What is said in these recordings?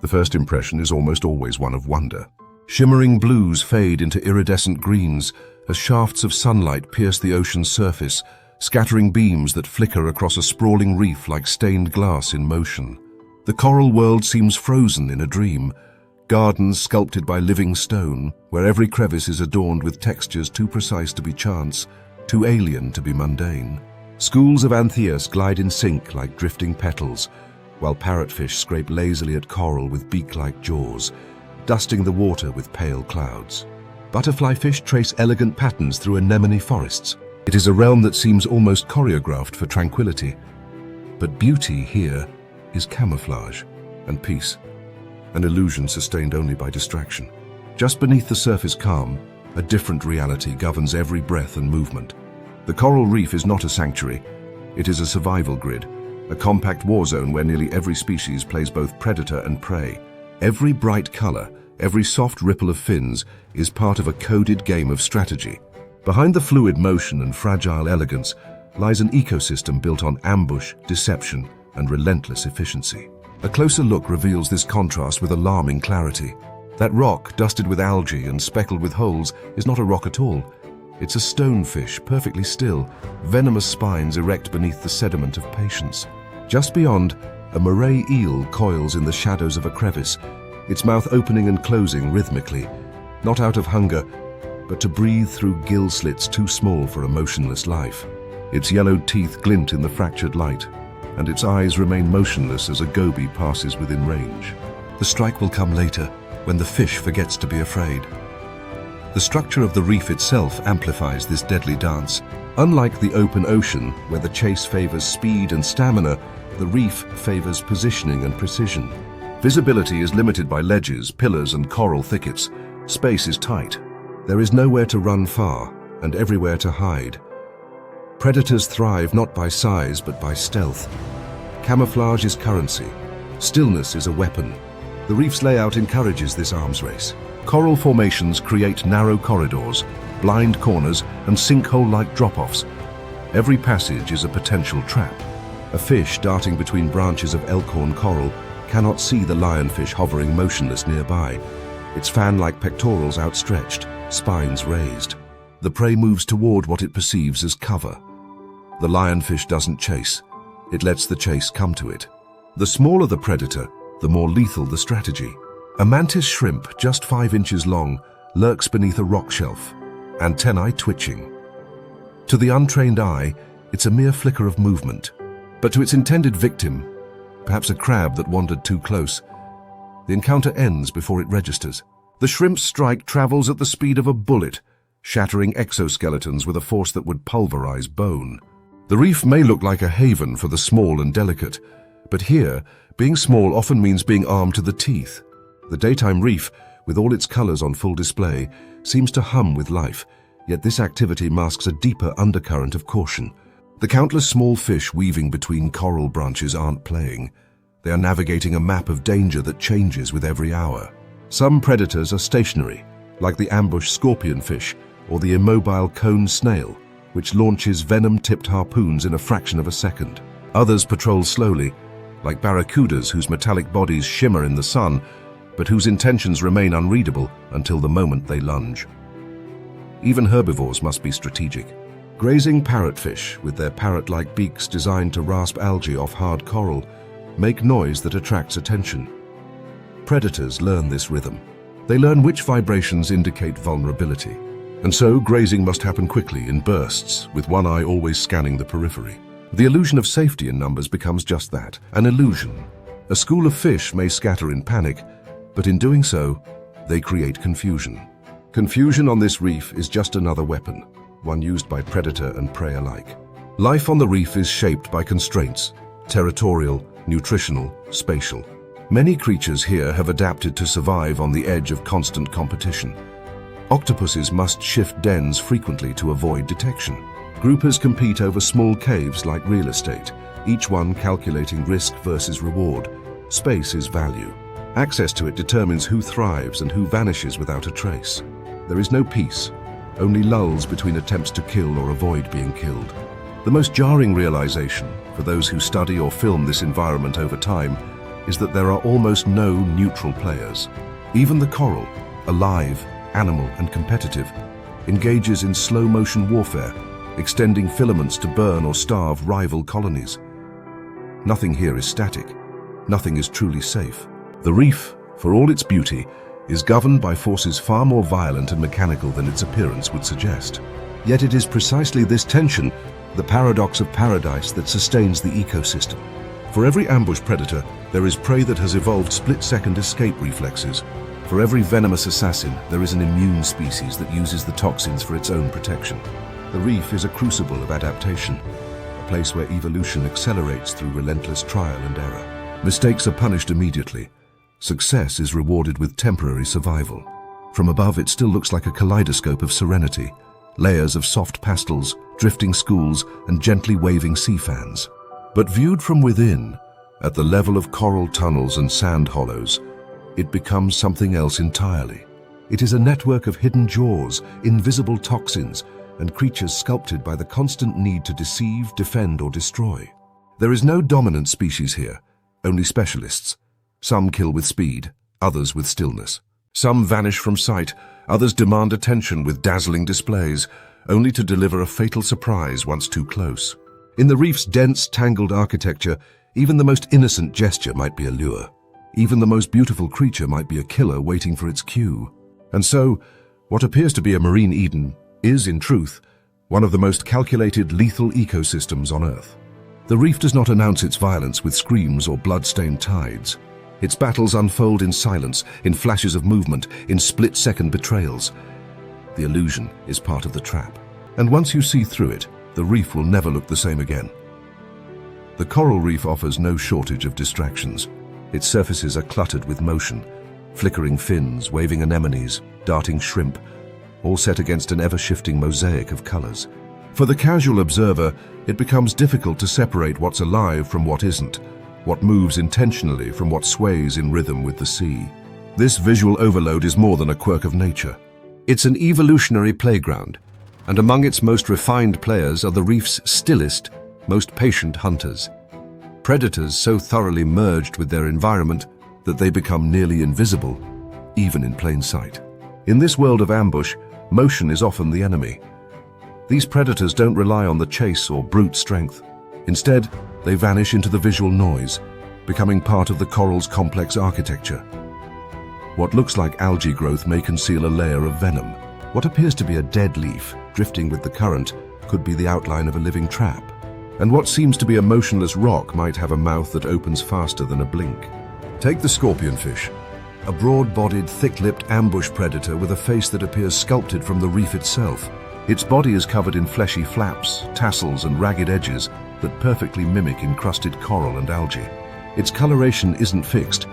The first impression is almost always one of wonder. Shimmering blues fade into iridescent greens as shafts of sunlight pierce the ocean's surface, scattering beams that flicker across a sprawling reef like stained glass in motion. The coral world seems frozen in a dream, gardens sculpted by living stone, where every crevice is adorned with textures too precise to be chance, too alien to be mundane. Schools of antheas glide in sync like drifting petals, while parrotfish scrape lazily at coral with beak-like jaws, dusting the water with pale clouds. Butterflyfish trace elegant patterns through anemone forests. It is a realm that seems almost choreographed for tranquility. But beauty here is camouflage and peace, an illusion sustained only by distraction. Just beneath the surface calm, a different reality governs every breath and movement. The coral reef is not a sanctuary, it is a survival grid, a compact war zone where nearly every species plays both predator and prey. Every bright color, every soft ripple of fins is part of a coded game of strategy. Behind the fluid motion and fragile elegance lies an ecosystem built on ambush, deception, and relentless efficiency. A closer look reveals this contrast with alarming clarity. That rock, dusted with algae and speckled with holes, is not a rock at all. It's a stonefish, perfectly still, venomous spines erect beneath the sediment of patience. Just beyond, a moray eel coils in the shadows of a crevice, its mouth opening and closing rhythmically, not out of hunger, but to breathe through gill slits too small for a motionless life. Its yellowed teeth glint in the fractured light, and its eyes remain motionless as a goby passes within range. The strike will come later, when the fish forgets to be afraid. The structure of the reef itself amplifies this deadly dance. Unlike the open ocean, where the chase favors speed and stamina, the reef favors positioning and precision. Visibility is limited by ledges, pillars, and coral thickets. Space is tight. There is nowhere to run far, and everywhere to hide. Predators thrive not by size, but by stealth. Camouflage is currency. Stillness is a weapon. The reef's layout encourages this arms race. Coral formations create narrow corridors, blind corners, and sinkhole-like drop-offs. Every passage is a potential trap. A fish darting between branches of elkhorn coral cannot see the lionfish hovering motionless nearby, its fan-like pectorals outstretched, spines raised. The prey moves toward what it perceives as cover. The lionfish doesn't chase. It lets the chase come to it. The smaller the predator, the more lethal the strategy. A mantis shrimp, just 5 inches long, lurks beneath a rock shelf, antennae twitching. To the untrained eye, it's a mere flicker of movement. But to its intended victim, perhaps a crab that wandered too close, the encounter ends before it registers. The shrimp's strike travels at the speed of a bullet, shattering exoskeletons with a force that would pulverize bone. The reef may look like a haven for the small and delicate, but here, being small often means being armed to the teeth. The daytime reef, with all its colors on full display, seems to hum with life, yet this activity masks a deeper undercurrent of caution. The countless small fish weaving between coral branches aren't playing. They are navigating a map of danger that changes with every hour. Some predators are stationary, like the ambush scorpionfish or the immobile cone snail, which launches venom-tipped harpoons in a fraction of a second. Others patrol slowly, like barracudas whose metallic bodies shimmer in the sun, but whose intentions remain unreadable until the moment they lunge. Even herbivores must be strategic. Grazing parrotfish, with their parrot-like beaks designed to rasp algae off hard coral, make noise that attracts attention. Predators learn this rhythm. They learn which vibrations indicate vulnerability. And so grazing must happen quickly, in bursts, with one eye always scanning the periphery. The illusion of safety in numbers becomes just that, an illusion. A school of fish may scatter in panic, but in doing so, they create confusion. Confusion on this reef is just another weapon, one used by predator and prey alike. Life on the reef is shaped by constraints, territorial, nutritional, spatial. Many creatures here have adapted to survive on the edge of constant competition. Octopuses must shift dens frequently to avoid detection. Groupers compete over small caves like real estate, each one calculating risk versus reward. Space is value. Access to it determines who thrives and who vanishes without a trace. There is no peace, only lulls between attempts to kill or avoid being killed. The most jarring realization, for those who study or film this environment over time, is that there are almost no neutral players. Even the coral, alive, animal, and competitive, engages in slow-motion warfare, extending filaments to burn or starve rival colonies. Nothing here is static. Nothing is truly safe. The reef, for all its beauty, is governed by forces far more violent and mechanical than its appearance would suggest. Yet it is precisely this tension, the paradox of paradise, that sustains the ecosystem. For every ambush predator, there is prey that has evolved split-second escape reflexes. For every venomous assassin, there is an immune species that uses the toxins for its own protection. The reef is a crucible of adaptation, a place where evolution accelerates through relentless trial and error. Mistakes are punished immediately. Success is rewarded with temporary survival. From above, it still looks like a kaleidoscope of serenity, layers of soft pastels, drifting schools, and gently waving sea fans. But viewed from within, at the level of coral tunnels and sand hollows, it becomes something else entirely. It is a network of hidden jaws, invisible toxins, and creatures sculpted by the constant need to deceive, defend, or destroy. There is no dominant species here, only specialists. Some kill with speed, others with stillness. Some vanish from sight, others demand attention with dazzling displays, only to deliver a fatal surprise once too close. In the reef's dense, tangled architecture, even the most innocent gesture might be a lure. Even the most beautiful creature might be a killer waiting for its cue. And so, what appears to be a marine Eden is, in truth, one of the most calculated, lethal ecosystems on Earth. The reef does not announce its violence with screams or blood-stained tides. Its battles unfold in silence, in flashes of movement, in split-second betrayals. The illusion is part of the trap. And once you see through it, the reef will never look the same again. The coral reef offers no shortage of distractions. Its surfaces are cluttered with motion, flickering fins, waving anemones, darting shrimp, all set against an ever-shifting mosaic of colors. For the casual observer, it becomes difficult to separate what's alive from what isn't, what moves intentionally from what sways in rhythm with the sea. This visual overload is more than a quirk of nature. It's an evolutionary playground, and among its most refined players are the reef's stillest, most patient hunters. Predators so thoroughly merged with their environment that they become nearly invisible, even in plain sight. In this world of ambush, motion is often the enemy. These predators don't rely on the chase or brute strength. Instead, they vanish into the visual noise, becoming part of the coral's complex architecture. What looks like algae growth may conceal a layer of venom. What appears to be a dead leaf, drifting with the current, could be the outline of a living trap. And what seems to be a motionless rock might have a mouth that opens faster than a blink. Take the scorpionfish, a broad-bodied, thick-lipped ambush predator with a face that appears sculpted from the reef itself. Its body is covered in fleshy flaps, tassels, and ragged edges that perfectly mimic encrusted coral and algae. Its coloration isn't fixed.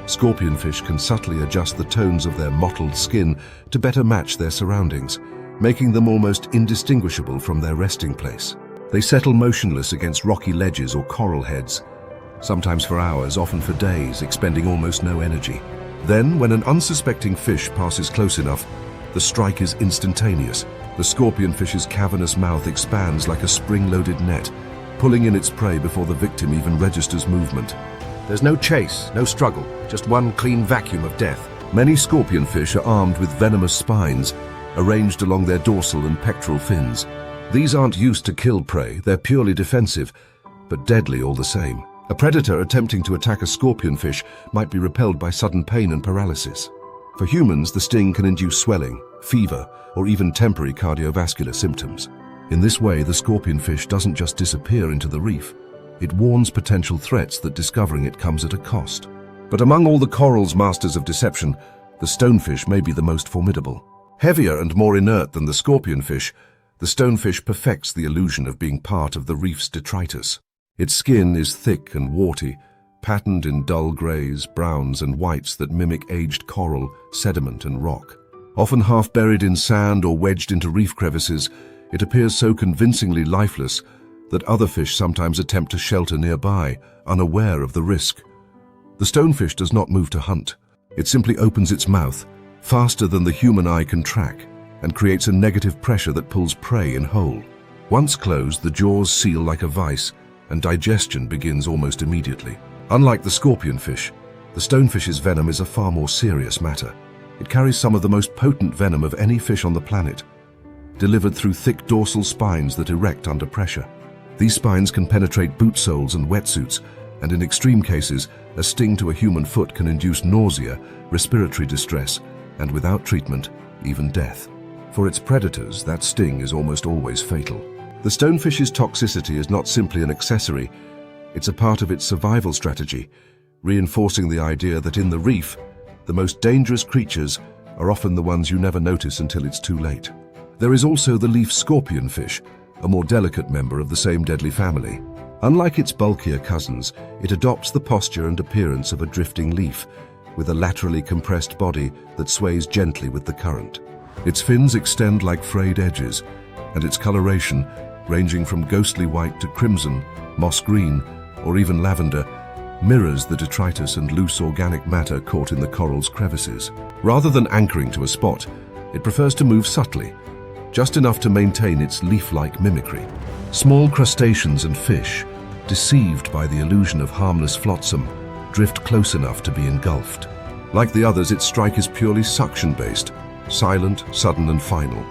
Scorpionfish can subtly adjust the tones of their mottled skin to better match their surroundings, making them almost indistinguishable from their resting place. They settle motionless against rocky ledges or coral heads, sometimes for hours, often for days, expending almost no energy. Then, when an unsuspecting fish passes close enough, the strike is instantaneous. The scorpionfish's cavernous mouth expands like a spring-loaded net, pulling in its prey before the victim even registers movement. There's no chase, no struggle, just one clean vacuum of death. Many scorpionfish are armed with venomous spines, arranged along their dorsal and pectoral fins. These aren't used to kill prey, they're purely defensive, but deadly all the same. A predator attempting to attack a scorpionfish might be repelled by sudden pain and paralysis. For humans, the sting can induce swelling, fever, or even temporary cardiovascular symptoms. In this way, the scorpionfish doesn't just disappear into the reef. It warns potential threats that discovering it comes at a cost. But among all the coral's masters of deception, the stonefish may be the most formidable. Heavier and more inert than the scorpionfish, the stonefish perfects the illusion of being part of the reef's detritus. Its skin is thick and warty, patterned in dull grays, browns, and whites that mimic aged coral, sediment, and rock. Often half buried in sand or wedged into reef crevices, it appears so convincingly lifeless that other fish sometimes attempt to shelter nearby, unaware of the risk. The stonefish does not move to hunt. It simply opens its mouth, faster than the human eye can track, and creates a negative pressure that pulls prey in whole. Once closed, the jaws seal like a vice, and digestion begins almost immediately. Unlike the scorpionfish, the stonefish's venom is a far more serious matter. It carries some of the most potent venom of any fish on the planet, delivered through thick dorsal spines that erect under pressure. These spines can penetrate boot soles and wetsuits, and in extreme cases, a sting to a human foot can induce nausea, respiratory distress, and without treatment, even death. For its predators, that sting is almost always fatal. The stonefish's toxicity is not simply an accessory, it's a part of its survival strategy, reinforcing the idea that in the reef, the most dangerous creatures are often the ones you never notice until it's too late. There is also the leaf scorpionfish, a more delicate member of the same deadly family. Unlike its bulkier cousins, it adopts the posture and appearance of a drifting leaf, with a laterally compressed body that sways gently with the current. Its fins extend like frayed edges, and its coloration, ranging from ghostly white to crimson, moss green, or even lavender, mirrors the detritus and loose organic matter caught in the coral's crevices. Rather than anchoring to a spot, it prefers to move subtly, just enough to maintain its leaf-like mimicry. Small crustaceans and fish, deceived by the illusion of harmless flotsam, drift close enough to be engulfed. Like the others, its strike is purely suction-based, silent, sudden, and final.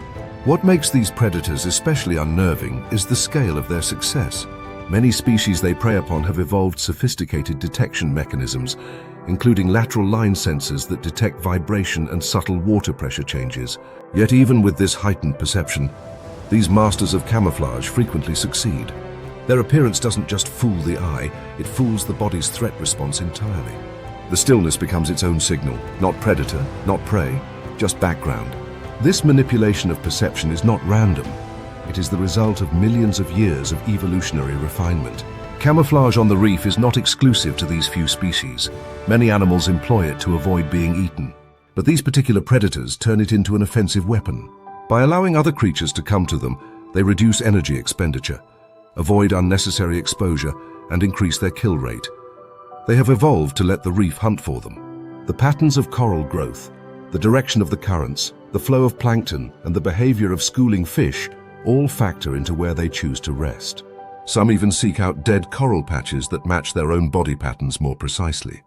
What makes these predators especially unnerving is the scale of their success. Many species they prey upon have evolved sophisticated detection mechanisms, including lateral line sensors that detect vibration and subtle water pressure changes. Yet even with this heightened perception, these masters of camouflage frequently succeed. Their appearance doesn't just fool the eye, it fools the body's threat response entirely. The stillness becomes its own signal, not predator, not prey, just background. This manipulation of perception is not random. It is the result of millions of years of evolutionary refinement. Camouflage on the reef is not exclusive to these few species. Many animals employ it to avoid being eaten. But these particular predators turn it into an offensive weapon. By allowing other creatures to come to them, they reduce energy expenditure, avoid unnecessary exposure, and increase their kill rate. They have evolved to let the reef hunt for them. The patterns of coral growth, the direction of the currents, the flow of plankton, and the behavior of schooling fish all factor into where they choose to rest. Some even seek out dead coral patches that match their own body patterns more precisely.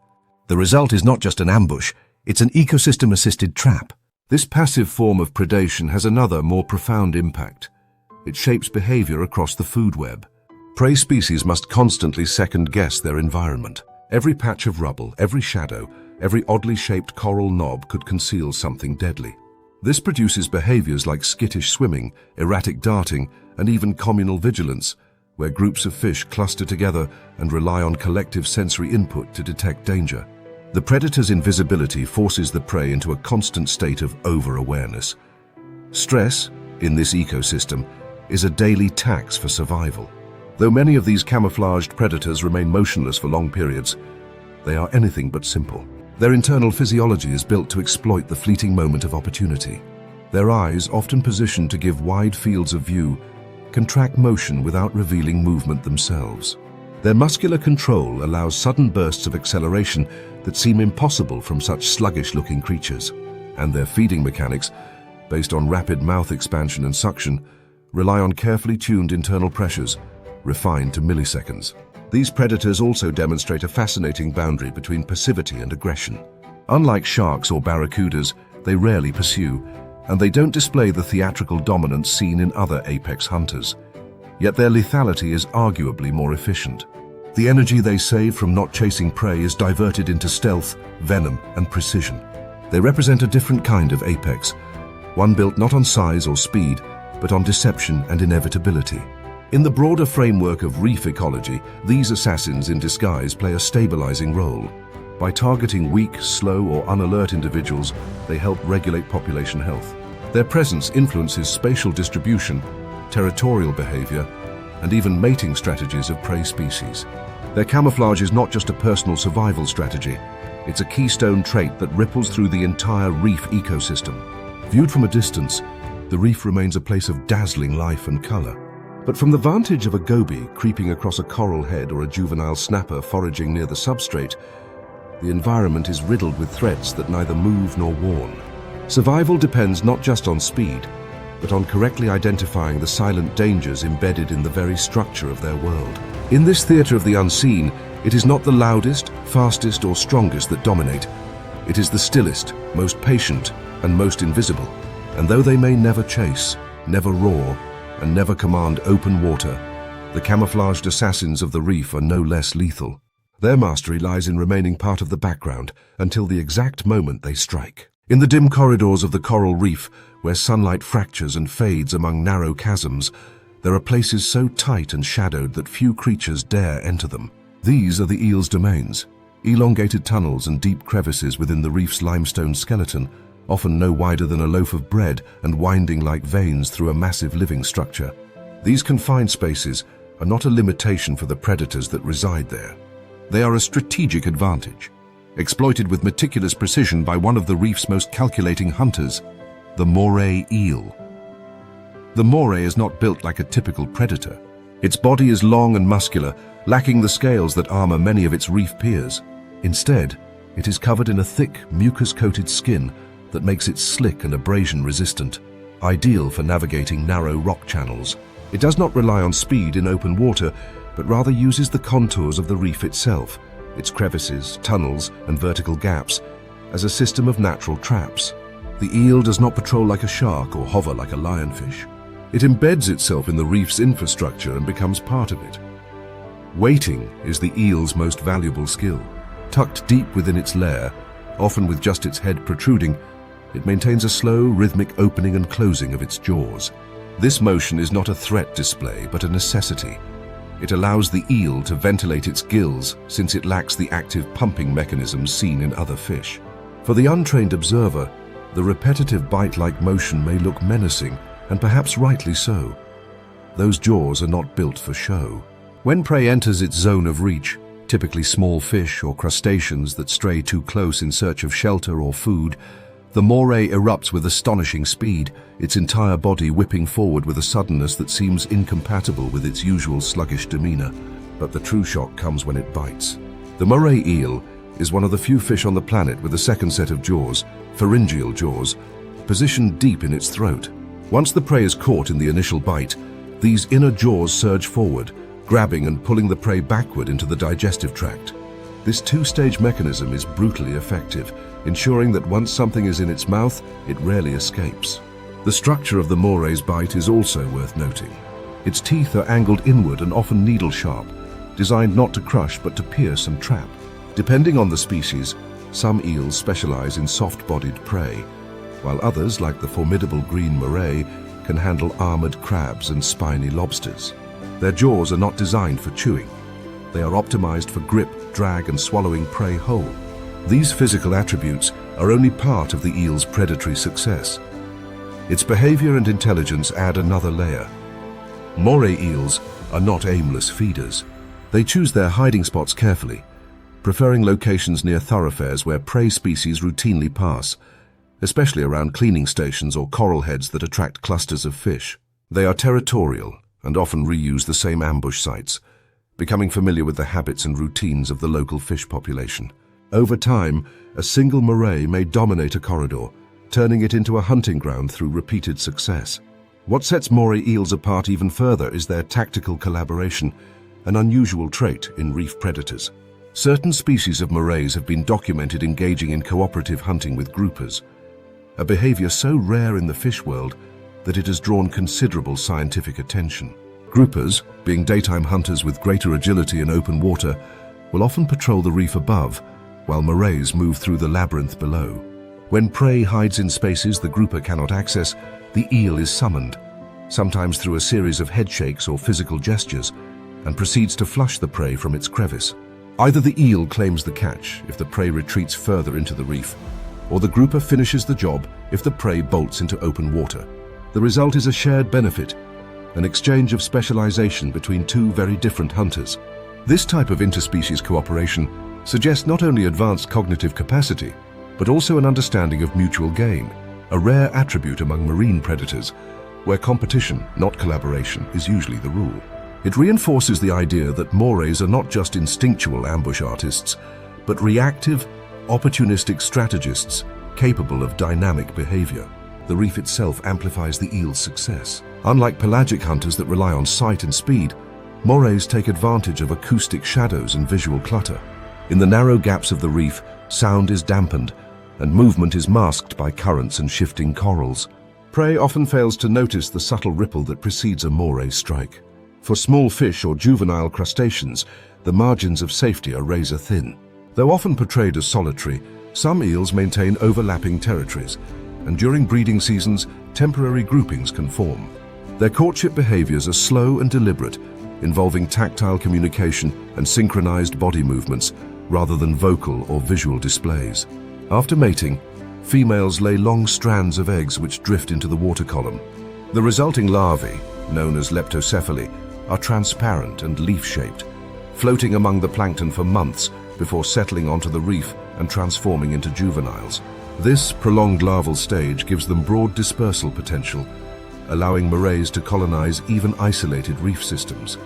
The result is not just an ambush, it's an ecosystem-assisted trap. This passive form of predation has another, more profound impact. It shapes behavior across the food web. Prey species must constantly second-guess their environment. Every patch of rubble, every shadow, every oddly shaped coral knob could conceal something deadly. This produces behaviors like skittish swimming, erratic darting, and even communal vigilance, where groups of fish cluster together and rely on collective sensory input to detect danger. The predator's invisibility forces the prey into a constant state of over-awareness. Stress, in this ecosystem, is a daily tax for survival. Though many of these camouflaged predators remain motionless for long periods, they are anything but simple. Their internal physiology is built to exploit the fleeting moment of opportunity. Their eyes, often positioned to give wide fields of view, can track motion without revealing movement themselves. Their muscular control allows sudden bursts of acceleration that seem impossible from such sluggish-looking creatures. And their feeding mechanics, based on rapid mouth expansion and suction, rely on carefully tuned internal pressures, refined to milliseconds. These predators also demonstrate a fascinating boundary between passivity and aggression. Unlike sharks or barracudas, they rarely pursue, and they don't display the theatrical dominance seen in other apex hunters. Yet their lethality is arguably more efficient. The energy they save from not chasing prey is diverted into stealth, venom, and precision. They represent a different kind of apex, one built not on size or speed, but on deception and inevitability. In the broader framework of reef ecology, these assassins in disguise play a stabilizing role. By targeting weak, slow, or unalert individuals, they help regulate population health. Their presence influences spatial distribution, territorial behavior, and even mating strategies of prey species. Their camouflage is not just a personal survival strategy, it's a keystone trait that ripples through the entire reef ecosystem. Viewed from a distance, the reef remains a place of dazzling life and color. But from the vantage of a goby creeping across a coral head or a juvenile snapper foraging near the substrate, the environment is riddled with threats that neither move nor warn. Survival depends not just on speed, but on correctly identifying the silent dangers embedded in the very structure of their world. In this theater of the unseen, It is not the loudest, fastest, or strongest that dominate. It is the stillest, most patient, and most invisible. And though they may never chase, never roar, and never command open water, the camouflaged assassins of the reef are no less lethal. Their mastery lies in remaining part of the background until the exact moment they strike. In the dim corridors of the coral reef, where sunlight fractures and fades among narrow chasms, there are places so tight and shadowed that few creatures dare enter them. These are the eel's domains, elongated tunnels and deep crevices within the reef's limestone skeleton, often no wider than a loaf of bread and winding like veins through a massive living structure. These confined spaces are not a limitation for the predators that reside there. They are a strategic advantage, exploited with meticulous precision by one of the reef's most calculating hunters, the moray eel. The moray is not built like a typical predator. Its body is long and muscular, lacking the scales that armor many of its reef peers. Instead, it is covered in a thick, mucus-coated skin that makes it slick and abrasion-resistant, ideal for navigating narrow rock channels. It does not rely on speed in open water, but rather uses the contours of the reef itself, its crevices, tunnels, and vertical gaps, as a system of natural traps. The eel does not patrol like a shark or hover like a lionfish. It embeds itself in the reef's infrastructure and becomes part of it. Waiting is the eel's most valuable skill. Tucked deep within its lair, often with just its head protruding, it maintains a slow, rhythmic opening and closing of its jaws. This motion is not a threat display, but a necessity. It allows the eel to ventilate its gills since it lacks the active pumping mechanisms seen in other fish. For the untrained observer, the repetitive bite-like motion may look menacing, and perhaps rightly so. Those jaws are not built for show. When prey enters its zone of reach, typically small fish or crustaceans that stray too close in search of shelter or food, the moray erupts with astonishing speed, its entire body whipping forward with a suddenness that seems incompatible with its usual sluggish demeanor. But the true shock comes when it bites. The moray eel is one of the few fish on the planet with a second set of jaws, pharyngeal jaws, positioned deep in its throat. Once the prey is caught in the initial bite, these inner jaws surge forward, grabbing and pulling the prey backward into the digestive tract. This two-stage mechanism is brutally effective, ensuring that once something is in its mouth, it rarely escapes. The structure of the moray's bite is also worth noting. Its teeth are angled inward and often needle-sharp, designed not to crush but to pierce and trap. Depending on the species, some eels specialize in soft-bodied prey, while others, like the formidable green moray, can handle armored crabs and spiny lobsters. Their jaws are not designed for chewing. They are optimized for grip, drag, and swallowing prey whole. These physical attributes are only part of the eel's predatory success. Its behavior and intelligence add another layer. Moray eels are not aimless feeders. They choose their hiding spots carefully, preferring locations near thoroughfares where prey species routinely pass, especially around cleaning stations or coral heads that attract clusters of fish. They are territorial and often reuse the same ambush sites, becoming familiar with the habits and routines of the local fish population. Over time, a single moray may dominate a corridor, turning it into a hunting ground through repeated success. What sets moray eels apart even further is their tactical collaboration, an unusual trait in reef predators. Certain species of morays have been documented engaging in cooperative hunting with groupers, a behavior so rare in the fish world that it has drawn considerable scientific attention. Groupers, being daytime hunters with greater agility in open water, will often patrol the reef above, while morays move through the labyrinth below. When prey hides in spaces the grouper cannot access, the eel is summoned, sometimes through a series of headshakes or physical gestures, and proceeds to flush the prey from its crevice. Either the eel claims the catch if the prey retreats further into the reef, or the grouper finishes the job if the prey bolts into open water. The result is a shared benefit, an exchange of specialization between two very different hunters. This type of interspecies cooperation suggests not only advanced cognitive capacity, but also an understanding of mutual gain, a rare attribute among marine predators, where competition, not collaboration, is usually the rule. It reinforces the idea that morays are not just instinctual ambush artists, but reactive, opportunistic strategists capable of dynamic behavior. The reef itself amplifies the eel's success. Unlike pelagic hunters that rely on sight and speed, Morays take advantage of acoustic shadows and visual clutter. In the narrow gaps of the reef, sound is dampened, and movement is masked by currents and shifting corals. Prey often fails to notice the subtle ripple that precedes a moray strike. For small fish or juvenile crustaceans, the margins of safety are razor thin. Though often portrayed as solitary, some eels maintain overlapping territories, and during breeding seasons, temporary groupings can form. Their courtship behaviors are slow and deliberate, involving tactile communication and synchronized body movements rather than vocal or visual displays. After mating, females lay long strands of eggs which drift into the water column. The resulting larvae, known as leptocephali, are transparent and leaf-shaped, floating among the plankton for months before settling onto the reef and transforming into juveniles. This prolonged larval stage gives them broad dispersal potential, allowing morays to colonize even isolated reef systems.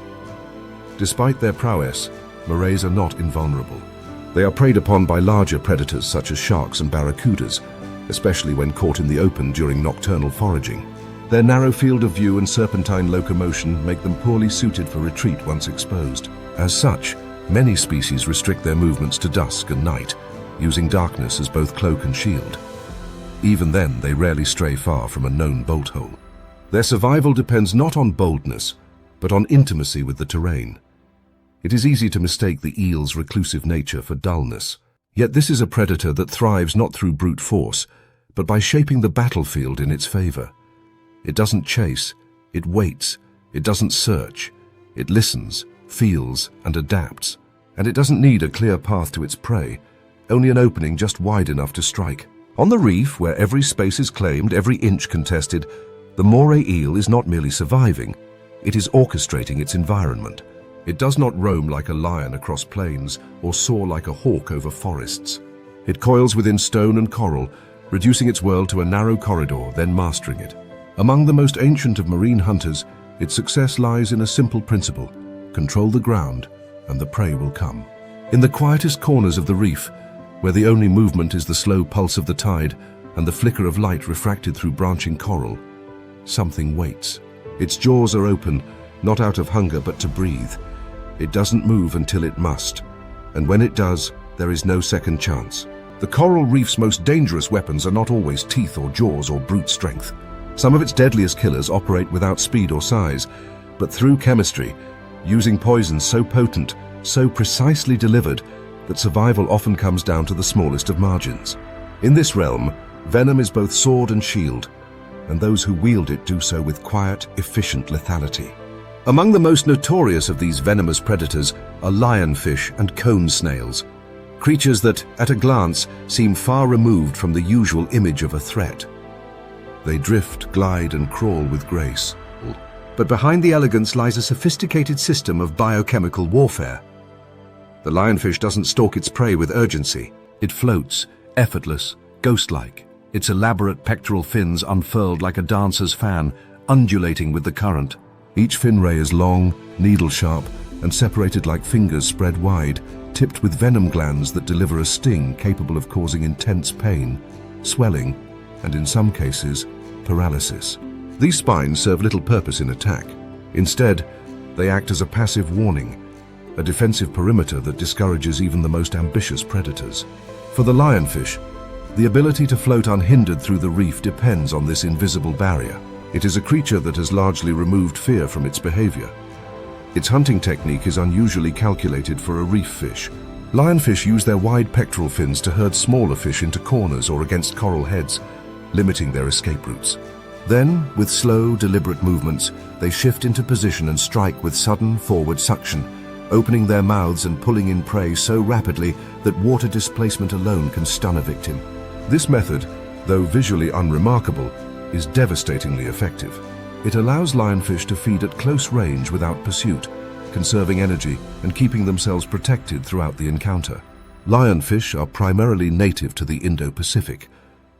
Despite their prowess, morays are not invulnerable. They are preyed upon by larger predators such as sharks and barracudas, especially when caught in the open during nocturnal foraging. Their narrow field of view and serpentine locomotion make them poorly suited for retreat once exposed. As such, many species restrict their movements to dusk and night, using darkness as both cloak and shield. Even then, they rarely stray far from a known bolt hole. Their survival depends not on boldness, but on intimacy with the terrain. It is easy to mistake the eel's reclusive nature for dullness. Yet this is a predator that thrives not through brute force, but by shaping the battlefield in its favor. It doesn't chase, it waits, it doesn't search, it listens, feels, and adapts. And it doesn't need a clear path to its prey, only an opening just wide enough to strike. On the reef, where every space is claimed, every inch contested, the moray eel is not merely surviving, it is orchestrating its environment. It does not roam like a lion across plains or soar like a hawk over forests. It coils within stone and coral, reducing its world to a narrow corridor, then mastering it. Among the most ancient of marine hunters, its success lies in a simple principle: control the ground, and the prey will come. In the quietest corners of the reef, where the only movement is the slow pulse of the tide and the flicker of light refracted through branching coral, something waits. Its jaws are open, not out of hunger but to breathe. It doesn't move until it must, and when it does, there is no second chance. The coral reef's most dangerous weapons are not always teeth or jaws or brute strength. Some of its deadliest killers operate without speed or size, but through chemistry, using poisons so potent, so precisely delivered, that survival often comes down to the smallest of margins. In this realm, venom is both sword and shield, and those who wield it do so with quiet, efficient lethality. Among the most notorious of these venomous predators are lionfish and cone snails, creatures that, at a glance, seem far removed from the usual image of a threat. They drift, glide, and crawl with grace. But behind the elegance lies a sophisticated system of biochemical warfare. The lionfish doesn't stalk its prey with urgency. It floats, effortless, ghost-like, its elaborate pectoral fins unfurled like a dancer's fan, undulating with the current. Each fin ray is long, needle-sharp, and separated like fingers spread wide, tipped with venom glands that deliver a sting capable of causing intense pain, swelling, and in some cases, paralysis. These spines serve little purpose in attack. Instead, they act as a passive warning, a defensive perimeter that discourages even the most ambitious predators. For the lionfish, the ability to float unhindered through the reef depends on this invisible barrier. It is a creature that has largely removed fear from its behavior. Its hunting technique is unusually calculated for a reef fish. Lionfish use their wide pectoral fins to herd smaller fish into corners or against coral heads, limiting their escape routes. Then, with slow, deliberate movements, they shift into position and strike with sudden forward suction, opening their mouths and pulling in prey so rapidly that water displacement alone can stun a victim. This method, though visually unremarkable, is devastatingly effective. It allows lionfish to feed at close range without pursuit, conserving energy and keeping themselves protected throughout the encounter. Lionfish are primarily native to the Indo-Pacific,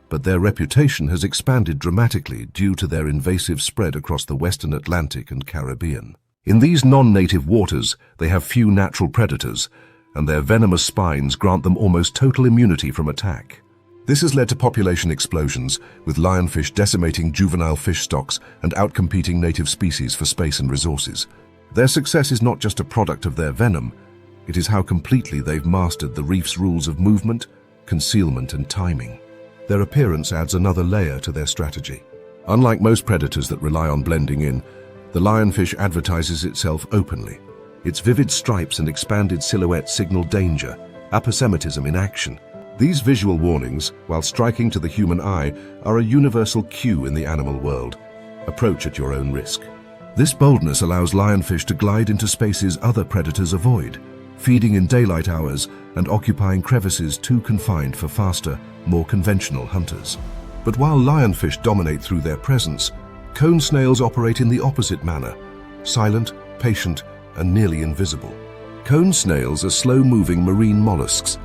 but their reputation has expanded dramatically due to their invasive spread across the Western Atlantic and Caribbean. In these non-native waters, they have few natural predators, and their venomous spines grant them almost total immunity from attack. This has led to population explosions, with lionfish decimating juvenile fish stocks and outcompeting native species for space and resources. Their success is not just a product of their venom, it is how completely they've mastered the reef's rules of movement, concealment, and timing. Their appearance adds another layer to their strategy. Unlike most predators that rely on blending in, the lionfish advertises itself openly. Its vivid stripes and expanded silhouette signal danger, aposematism in action. These visual warnings, while striking to the human eye, are a universal cue in the animal world. Approach at your own risk. This boldness allows lionfish to glide into spaces other predators avoid, feeding in daylight hours and occupying crevices too confined for faster, more conventional hunters. But while lionfish dominate through their presence, cone snails operate in the opposite manner, silent, patient, and nearly invisible. Cone snails are slow-moving marine mollusks,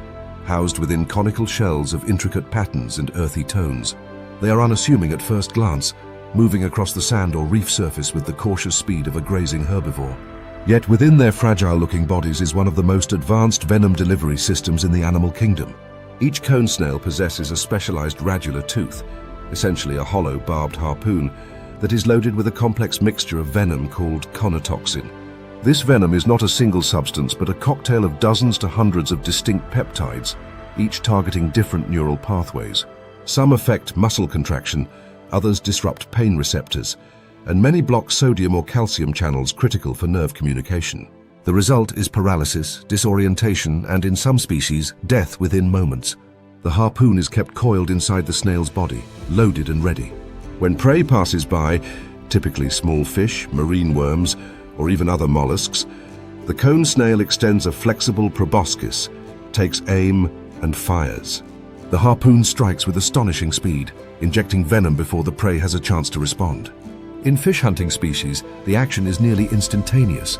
housed within conical shells of intricate patterns and earthy tones. They are unassuming at first glance, moving across the sand or reef surface with the cautious speed of a grazing herbivore. Yet within their fragile-looking bodies is one of the most advanced venom delivery systems in the animal kingdom. Each cone snail possesses a specialized radula tooth, essentially a hollow, barbed harpoon, that is loaded with a complex mixture of venom called conotoxin. This venom is not a single substance, but a cocktail of dozens to hundreds of distinct peptides, each targeting different neural pathways. Some affect muscle contraction, others disrupt pain receptors, and many block sodium or calcium channels critical for nerve communication. The result is paralysis, disorientation, and in some species, death within moments. The harpoon is kept coiled inside the snail's body, loaded and ready. When prey passes by, typically small fish, marine worms, or even other mollusks, the cone snail extends a flexible proboscis, takes aim, and fires. The harpoon strikes with astonishing speed, injecting venom before the prey has a chance to respond. In fish hunting species, the action is nearly instantaneous.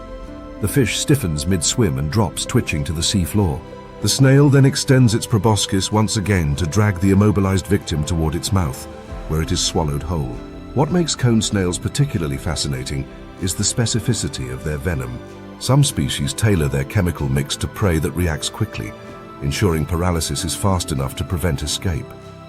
The fish stiffens mid-swim and drops twitching to the sea floor. The snail then extends its proboscis once again to drag the immobilized victim toward its mouth, where it is swallowed whole. What makes cone snails particularly fascinating is the specificity of their venom. Some species tailor their chemical mix to prey that reacts quickly, ensuring paralysis is fast enough to prevent escape.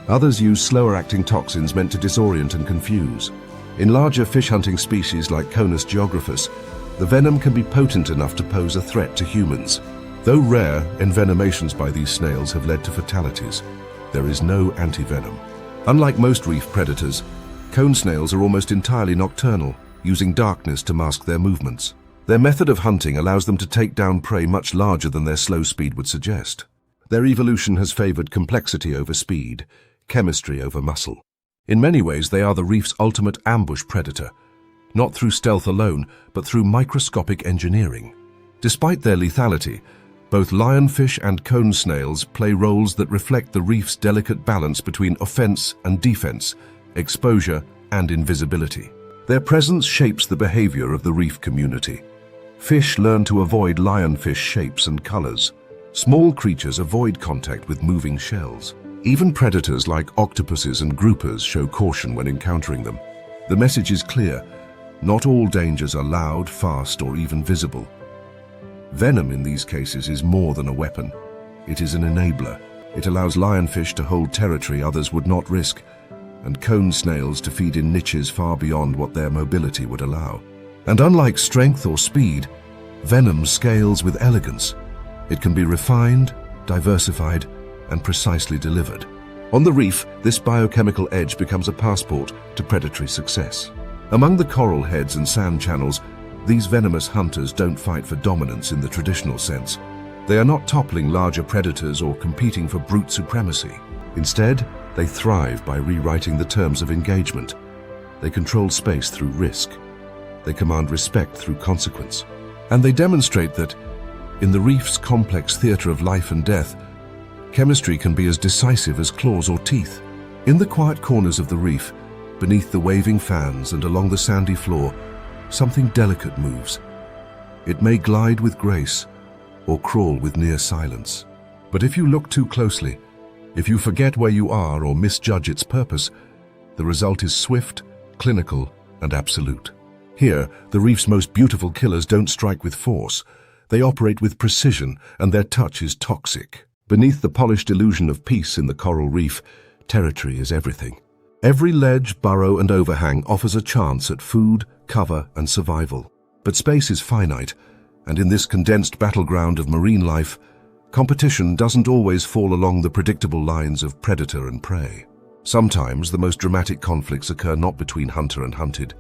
Others use slower-acting toxins meant to disorient and confuse. In larger fish-hunting species like Conus geographus, the venom can be potent enough to pose a threat to humans. Though rare, envenomations by these snails have led to fatalities. There is no antivenom. Unlike most reef predators, cone snails are almost entirely nocturnal, using darkness to mask their movements. Their method of hunting allows them to take down prey much larger than their slow speed would suggest. Their evolution has favored complexity over speed, chemistry over muscle. In many ways, they are the reef's ultimate ambush predator, not through stealth alone, but through microscopic engineering. Despite their lethality, both lionfish and cone snails play roles that reflect the reef's delicate balance between offense and defense, exposure and invisibility. Their presence shapes the behavior of the reef community. Fish learn to avoid lionfish shapes and colors. Small creatures avoid contact with moving shells. Even predators like octopuses and groupers show caution when encountering them. The message is clear: not all dangers are loud, fast, or even visible. Venom in these cases is more than a weapon. It is an enabler. It allows lionfish to hold territory others would not risk, and cone snails to feed in niches far beyond what their mobility would allow. And unlike strength or speed, venom scales with elegance. It can be refined, diversified, and precisely delivered. On the reef, this biochemical edge becomes a passport to predatory success. Among the coral heads and sand channels, these venomous hunters don't fight for dominance in the traditional sense. They are not toppling larger predators or competing for brute supremacy. Instead, they thrive by rewriting the terms of engagement. They control space through risk. They command respect through consequence. And they demonstrate that, in the reef's complex theater of life and death, chemistry can be as decisive as claws or teeth. In the quiet corners of the reef, beneath the waving fans and along the sandy floor, something delicate moves. It may glide with grace or crawl with near silence. But if you look too closely, if you forget where you are or misjudge its purpose, the result is swift, clinical, and absolute. Here, the reef's most beautiful killers don't strike with force. They operate with precision, and their touch is toxic. Beneath the polished illusion of peace in the coral reef, territory is everything. Every ledge, burrow, and overhang offers a chance at food, cover, and survival. But space is finite, and in this condensed battleground of marine life, competition doesn't always fall along the predictable lines of predator and prey. Sometimes the most dramatic conflicts occur not between hunter and hunted,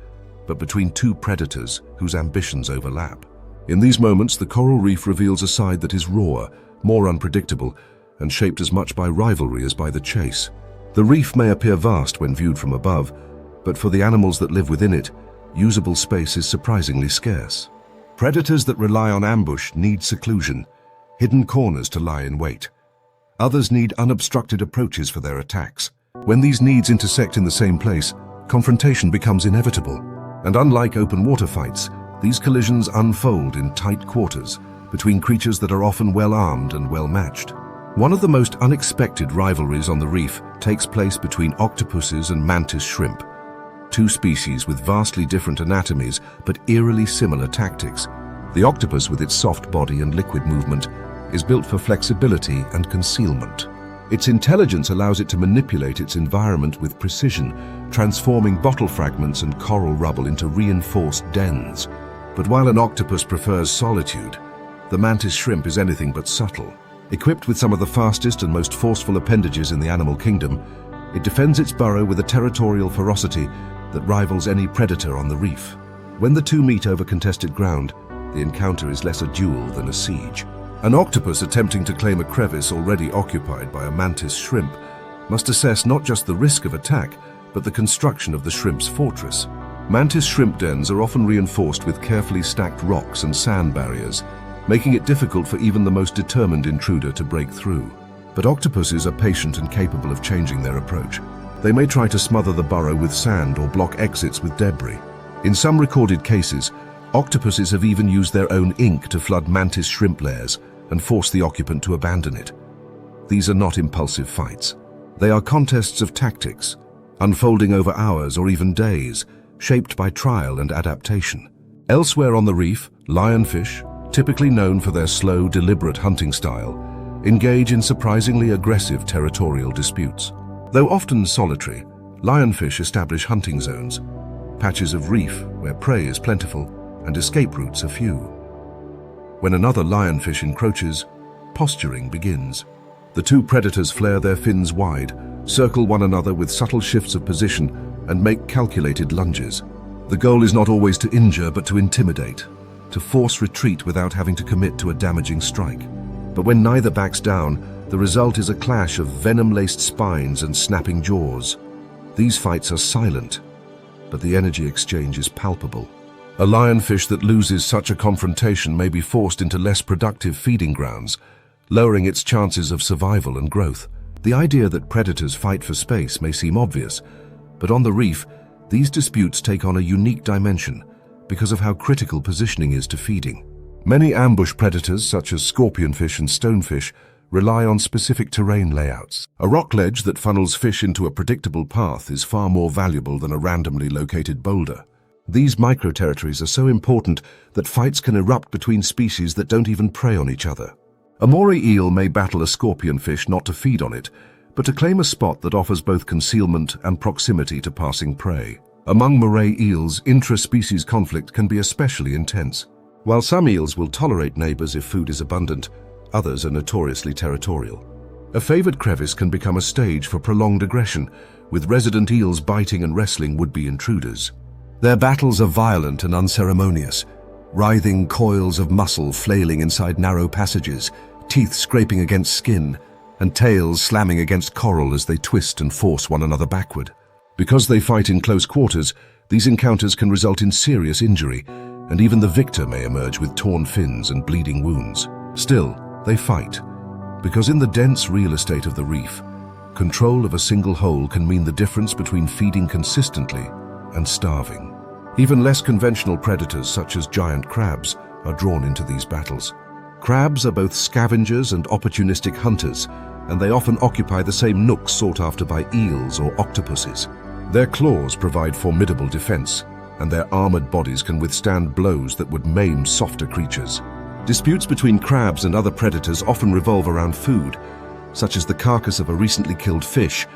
but between two predators whose ambitions overlap. In these moments, the coral reef reveals a side that is rawer, more unpredictable, and shaped as much by rivalry as by the chase. The reef may appear vast when viewed from above, but for the animals that live within it, usable space is surprisingly scarce. Predators that rely on ambush need seclusion, hidden corners to lie in wait. Others need unobstructed approaches for their attacks. When these needs intersect in the same place, confrontation becomes inevitable. And unlike open water fights, these collisions unfold in tight quarters between creatures that are often well-armed and well-matched. One of the most unexpected rivalries on the reef takes place between octopuses and mantis shrimp, two species with vastly different anatomies but eerily similar tactics. The octopus, with its soft body and liquid movement, is built for flexibility and concealment. Its intelligence allows it to manipulate its environment with precision, transforming bottle fragments and coral rubble into reinforced dens. But while an octopus prefers solitude, the mantis shrimp is anything but subtle. Equipped with some of the fastest and most forceful appendages in the animal kingdom, it defends its burrow with a territorial ferocity that rivals any predator on the reef. When the two meet over contested ground, the encounter is less a duel than a siege. An octopus attempting to claim a crevice already occupied by a mantis shrimp must assess not just the risk of attack, but the construction of the shrimp's fortress. Mantis shrimp dens are often reinforced with carefully stacked rocks and sand barriers, making it difficult for even the most determined intruder to break through. But octopuses are patient and capable of changing their approach. They may try to smother the burrow with sand or block exits with debris. In some recorded cases, octopuses have even used their own ink to flood mantis shrimp lairs and force the occupant to abandon it. These are not impulsive fights. They are contests of tactics, unfolding over hours or even days, shaped by trial and adaptation. Elsewhere on the reef, lionfish, typically known for their slow, deliberate hunting style, engage in surprisingly aggressive territorial disputes. Though often solitary, lionfish establish hunting zones, patches of reef where prey is plentiful and escape routes are few. When another lionfish encroaches, posturing begins. The two predators flare their fins wide, circle one another with subtle shifts of position, and make calculated lunges. The goal is not always to injure, but to intimidate, to force retreat without having to commit to a damaging strike. But when neither backs down, the result is a clash of venom-laced spines and snapping jaws. These fights are silent, but the energy exchange is palpable. A lionfish that loses such a confrontation may be forced into less productive feeding grounds, lowering its chances of survival and growth. The idea that predators fight for space may seem obvious, but on the reef, these disputes take on a unique dimension because of how critical positioning is to feeding. Many ambush predators, such as scorpionfish and stonefish, rely on specific terrain layouts. A rock ledge that funnels fish into a predictable path is far more valuable than a randomly located boulder. These micro-territories are so important that fights can erupt between species that don't even prey on each other. A moray eel may battle a scorpionfish not to feed on it, but to claim a spot that offers both concealment and proximity to passing prey. Among moray eels, intra-species conflict can be especially intense. While some eels will tolerate neighbors if food is abundant, others are notoriously territorial. A favored crevice can become a stage for prolonged aggression, with resident eels biting and wrestling would-be intruders. Their battles are violent and unceremonious, writhing coils of muscle flailing inside narrow passages, teeth scraping against skin, and tails slamming against coral as they twist and force one another backward. Because they fight in close quarters, these encounters can result in serious injury, and even the victor may emerge with torn fins and bleeding wounds. Still, they fight, because in the dense real estate of the reef, control of a single hole can mean the difference between feeding consistently and starving. Even less conventional predators, such as giant crabs, are drawn into these battles. Crabs are both scavengers and opportunistic hunters, and they often occupy the same nooks sought after by eels or octopuses. Their claws provide formidable defense, and their armored bodies can withstand blows that would maim softer creatures. Disputes between crabs and other predators often revolve around food, such as the carcass of a recently killed fish,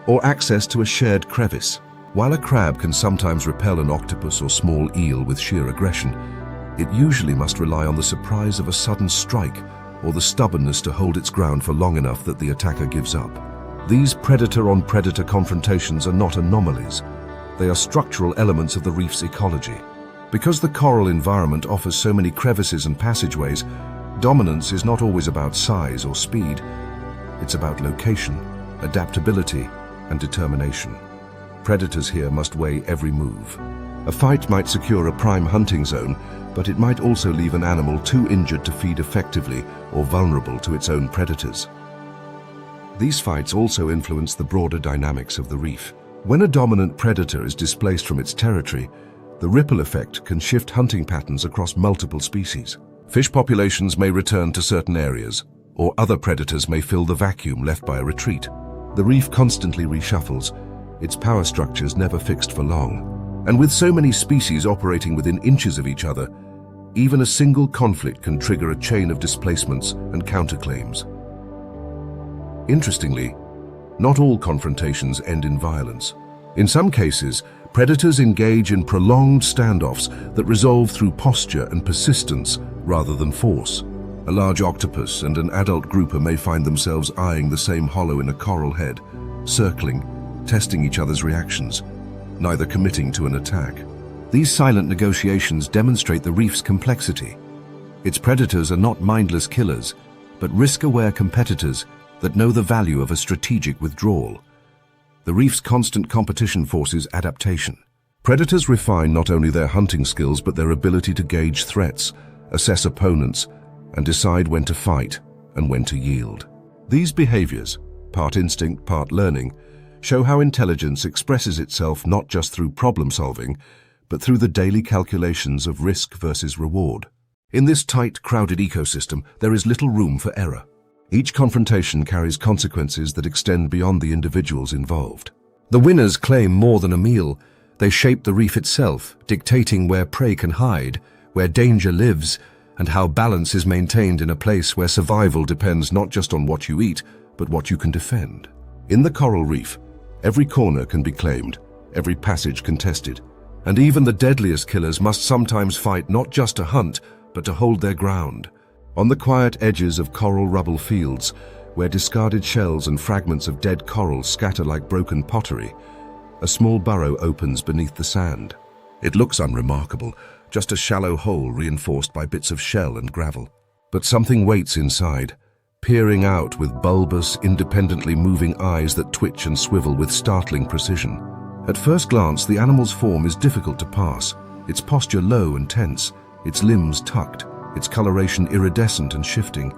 or access to a shared crevice. While a crab can sometimes repel an octopus or small eel with sheer aggression, It usually must rely on the surprise of a sudden strike or the stubbornness to hold its ground for long enough that the attacker gives up. These predator-on-predator confrontations are not anomalies. They are structural elements of the reef's ecology. Because the coral environment offers so many crevices and passageways, dominance is not always about size or speed. It's about location, adaptability, and determination. Predators here must weigh every move. A fight might secure a prime hunting zone, but it might also leave an animal too injured to feed effectively or vulnerable to its own predators. These fights also influence the broader dynamics of the reef. When a dominant predator is displaced from its territory, the ripple effect can shift hunting patterns across multiple species. Fish populations may return to certain areas, or other predators may fill the vacuum left by a retreat. The reef constantly reshuffles, its power structures never fixed for long. And with so many species operating within inches of each other, even a single conflict can trigger a chain of displacements and counterclaims. Interestingly, not all confrontations end in violence. In some cases, predators engage in prolonged standoffs that resolve through posture and persistence rather than force. A large octopus and an adult grouper may find themselves eyeing the same hollow in a coral head, circling, testing each other's reactions, neither committing to an attack. These silent negotiations demonstrate the reef's complexity. Its predators are not mindless killers, but risk-aware competitors that know the value of a strategic withdrawal. The reef's constant competition forces adaptation. Predators refine not only their hunting skills but their ability to gauge threats, assess opponents, and decide when to fight and when to yield. These behaviors, part instinct, part learning, show how intelligence expresses itself not just through problem-solving, but through the daily calculations of risk versus reward. In this tight, crowded ecosystem, there is little room for error. Each confrontation carries consequences that extend beyond the individuals involved. The winners claim more than a meal. They shape the reef itself, dictating where prey can hide, where danger lives, and how balance is maintained in a place where survival depends not just on what you eat, but what you can defend. In the coral reef, every corner can be claimed, every passage contested, and even the deadliest killers must sometimes fight not just to hunt, but to hold their ground. On the quiet edges of coral rubble fields, where discarded shells and fragments of dead coral scatter like broken pottery, a small burrow opens beneath the sand. It looks unremarkable, just a shallow hole reinforced by bits of shell and gravel. But something waits inside, peering out with bulbous, independently moving eyes that twitch and swivel with startling precision. At first glance, the animal's form is difficult to pass, its posture low and tense, its limbs tucked, its coloration iridescent and shifting.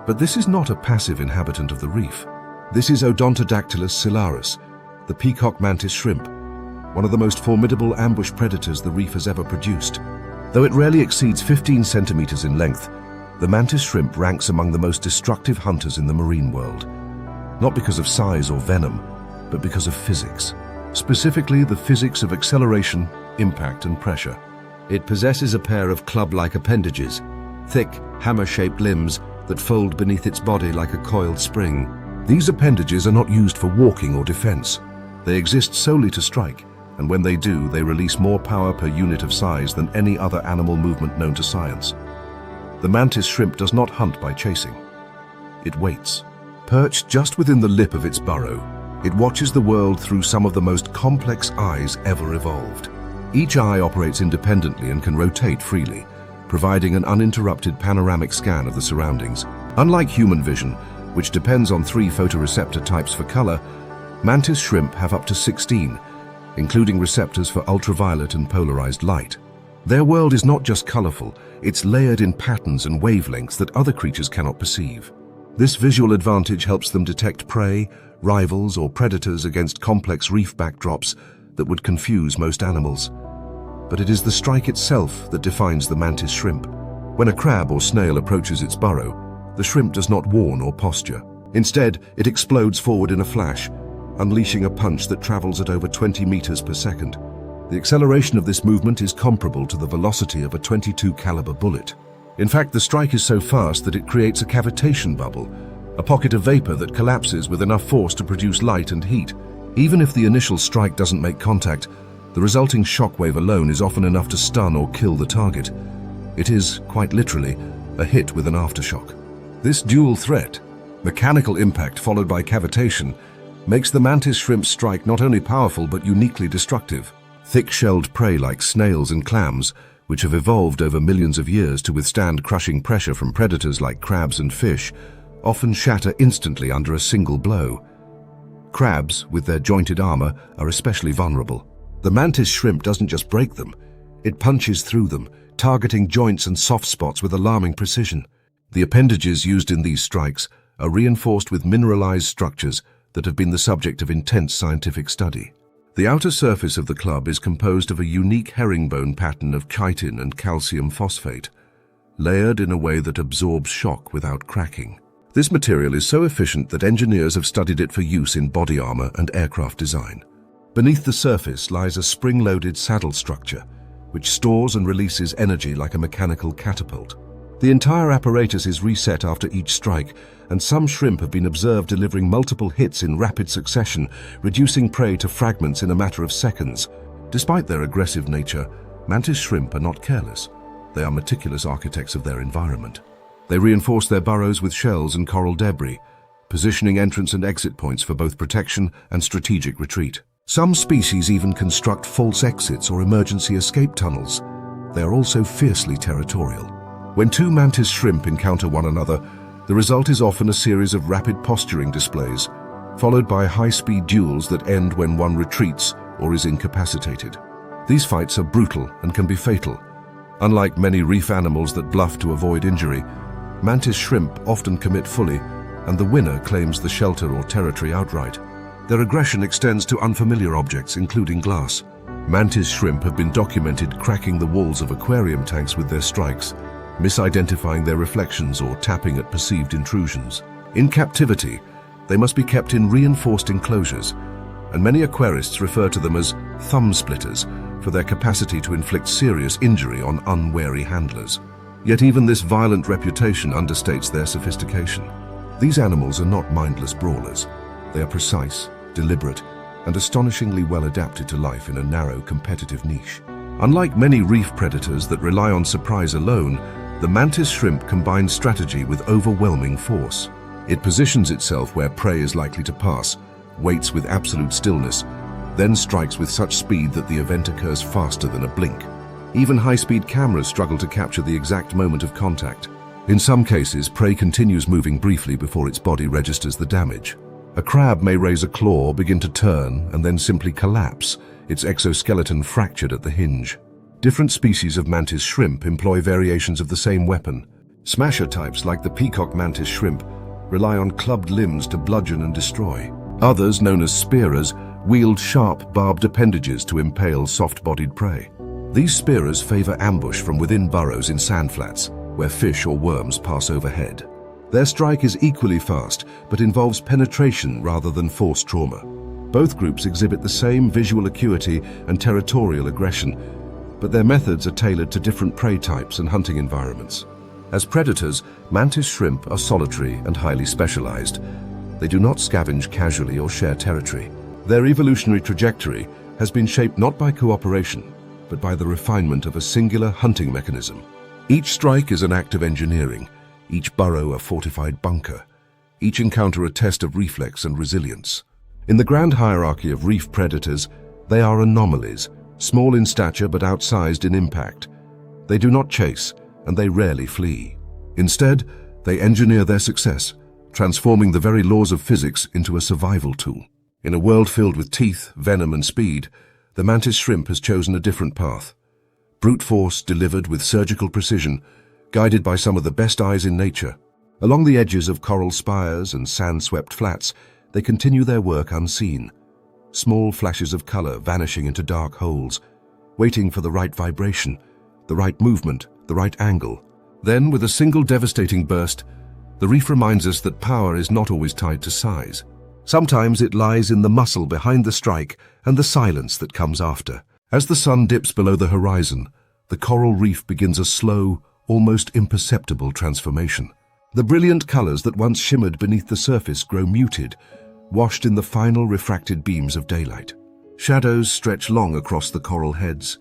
But this is not a passive inhabitant of the reef. This is Odontodactylus ciliaris, the peacock mantis shrimp, one of the most formidable ambush predators the reef has ever produced. Though it rarely exceeds 15 centimeters in length, the mantis shrimp ranks among the most destructive hunters in the marine world. Not because of size or venom, but because of physics. Specifically, the physics of acceleration, impact, and pressure. It possesses a pair of club-like appendages, thick, hammer-shaped limbs that fold beneath its body like a coiled spring. These appendages are not used for walking or defense. They exist solely to strike, and when they do, they release more power per unit of size than any other animal movement known to science. The mantis shrimp does not hunt by chasing. It waits. Perched just within the lip of its burrow, it watches the world through some of the most complex eyes ever evolved. Each eye operates independently and can rotate freely, providing an uninterrupted panoramic scan of the surroundings. Unlike human vision, which depends on 3 photoreceptor types for color, mantis shrimp have up to 16, including receptors for ultraviolet and polarized light. Their world is not just colorful, it's layered in patterns and wavelengths that other creatures cannot perceive. This visual advantage helps them detect prey, rivals, or predators against complex reef backdrops that would confuse most animals. But it is the strike itself that defines the mantis shrimp. When a crab or snail approaches its burrow, the shrimp does not warn or posture. Instead, it explodes forward in a flash, unleashing a punch that travels at over 20 meters per second. The acceleration of this movement is comparable to the velocity of a .22 caliber bullet. In fact, the strike is so fast that it creates a cavitation bubble, a pocket of vapor that collapses with enough force to produce light and heat. Even if the initial strike doesn't make contact, The resulting shockwave alone is often enough to stun or kill the target. It is, quite literally, a hit with an aftershock. This dual threat, mechanical impact followed by cavitation, makes the mantis shrimp's strike not only powerful but uniquely destructive. Thick-shelled prey like snails and clams, which have evolved over millions of years to withstand crushing pressure from predators like crabs and fish, often shatter instantly under a single blow. Crabs, with their jointed armor, are especially vulnerable. The mantis shrimp doesn't just break them, it punches through them, targeting joints and soft spots with alarming precision. The appendages used in these strikes are reinforced with mineralized structures that have been the subject of intense scientific study. The outer surface of the club is composed of a unique herringbone pattern of chitin and calcium phosphate, layered in a way that absorbs shock without cracking. This material is so efficient that engineers have studied it for use in body armor and aircraft design. Beneath the surface lies a spring-loaded saddle structure, which stores and releases energy like a mechanical catapult. The entire apparatus is reset after each strike, and some shrimp have been observed delivering multiple hits in rapid succession, reducing prey to fragments in a matter of seconds. Despite their aggressive nature, mantis shrimp are not careless. They are meticulous architects of their environment. They reinforce their burrows with shells and coral debris, positioning entrance and exit points for both protection and strategic retreat. Some species even construct false exits or emergency escape tunnels. They are also fiercely territorial. When two mantis shrimp encounter one another, the result is often a series of rapid posturing displays, followed by high-speed duels that end when one retreats or is incapacitated. These fights are brutal and can be fatal. Unlike many reef animals that bluff to avoid injury, mantis shrimp often commit fully, and the winner claims the shelter or territory outright. Their aggression extends to unfamiliar objects, including glass. Mantis shrimp have been documented cracking the walls of aquarium tanks with their strikes, misidentifying their reflections or tapping at perceived intrusions. In captivity, they must be kept in reinforced enclosures, and many aquarists refer to them as thumb splitters for their capacity to inflict serious injury on unwary handlers. Yet even this violent reputation understates their sophistication. These animals are not mindless brawlers. They are precise, deliberate, and astonishingly well adapted to life in a narrow, competitive niche. Unlike many reef predators that rely on surprise alone, the mantis shrimp combines strategy with overwhelming force. It positions itself where prey is likely to pass, waits with absolute stillness, then strikes with such speed that the event occurs faster than a blink. Even high-speed cameras struggle to capture the exact moment of contact. In some cases, prey continues moving briefly before its body registers the damage. A crab may raise a claw, begin to turn, and then simply collapse, its exoskeleton fractured at the hinge. Different species of mantis shrimp employ variations of the same weapon. Smasher types, like the peacock mantis shrimp, rely on clubbed limbs to bludgeon and destroy. Others, known as spearers, wield sharp, barbed appendages to impale soft-bodied prey. These spearers favor ambush from within burrows in sandflats, where fish or worms pass overhead. Their strike is equally fast, but involves penetration rather than force trauma. Both groups exhibit the same visual acuity and territorial aggression, but their methods are tailored to different prey types and hunting environments. As predators, mantis shrimp are solitary and highly specialized. They do not scavenge casually or share territory. Their evolutionary trajectory has been shaped not by cooperation, but by the refinement of a singular hunting mechanism. Each strike is an act of engineering, each burrow a fortified bunker, each encounter a test of reflex and resilience. In the grand hierarchy of reef predators, they are anomalies, small in stature but outsized in impact. They do not chase, and they rarely flee. Instead, they engineer their success, transforming the very laws of physics into a survival tool. In a world filled with teeth, venom, and speed, the mantis shrimp has chosen a different path. Brute force delivered with surgical precision, guided by some of the best eyes in nature. Along the edges of coral spires and sand-swept flats, they continue their work unseen. Small flashes of color vanishing into dark holes, waiting for the right vibration, the right movement, the right angle. Then, with a single devastating burst, the reef reminds us that power is not always tied to size. Sometimes it lies in the muscle behind the strike and the silence that comes after. As the sun dips below the horizon, the coral reef begins a slow, almost imperceptible transformation. The brilliant colors that once shimmered beneath the surface grow muted, washed in the final refracted beams of daylight. Shadows stretch long across the coral heads,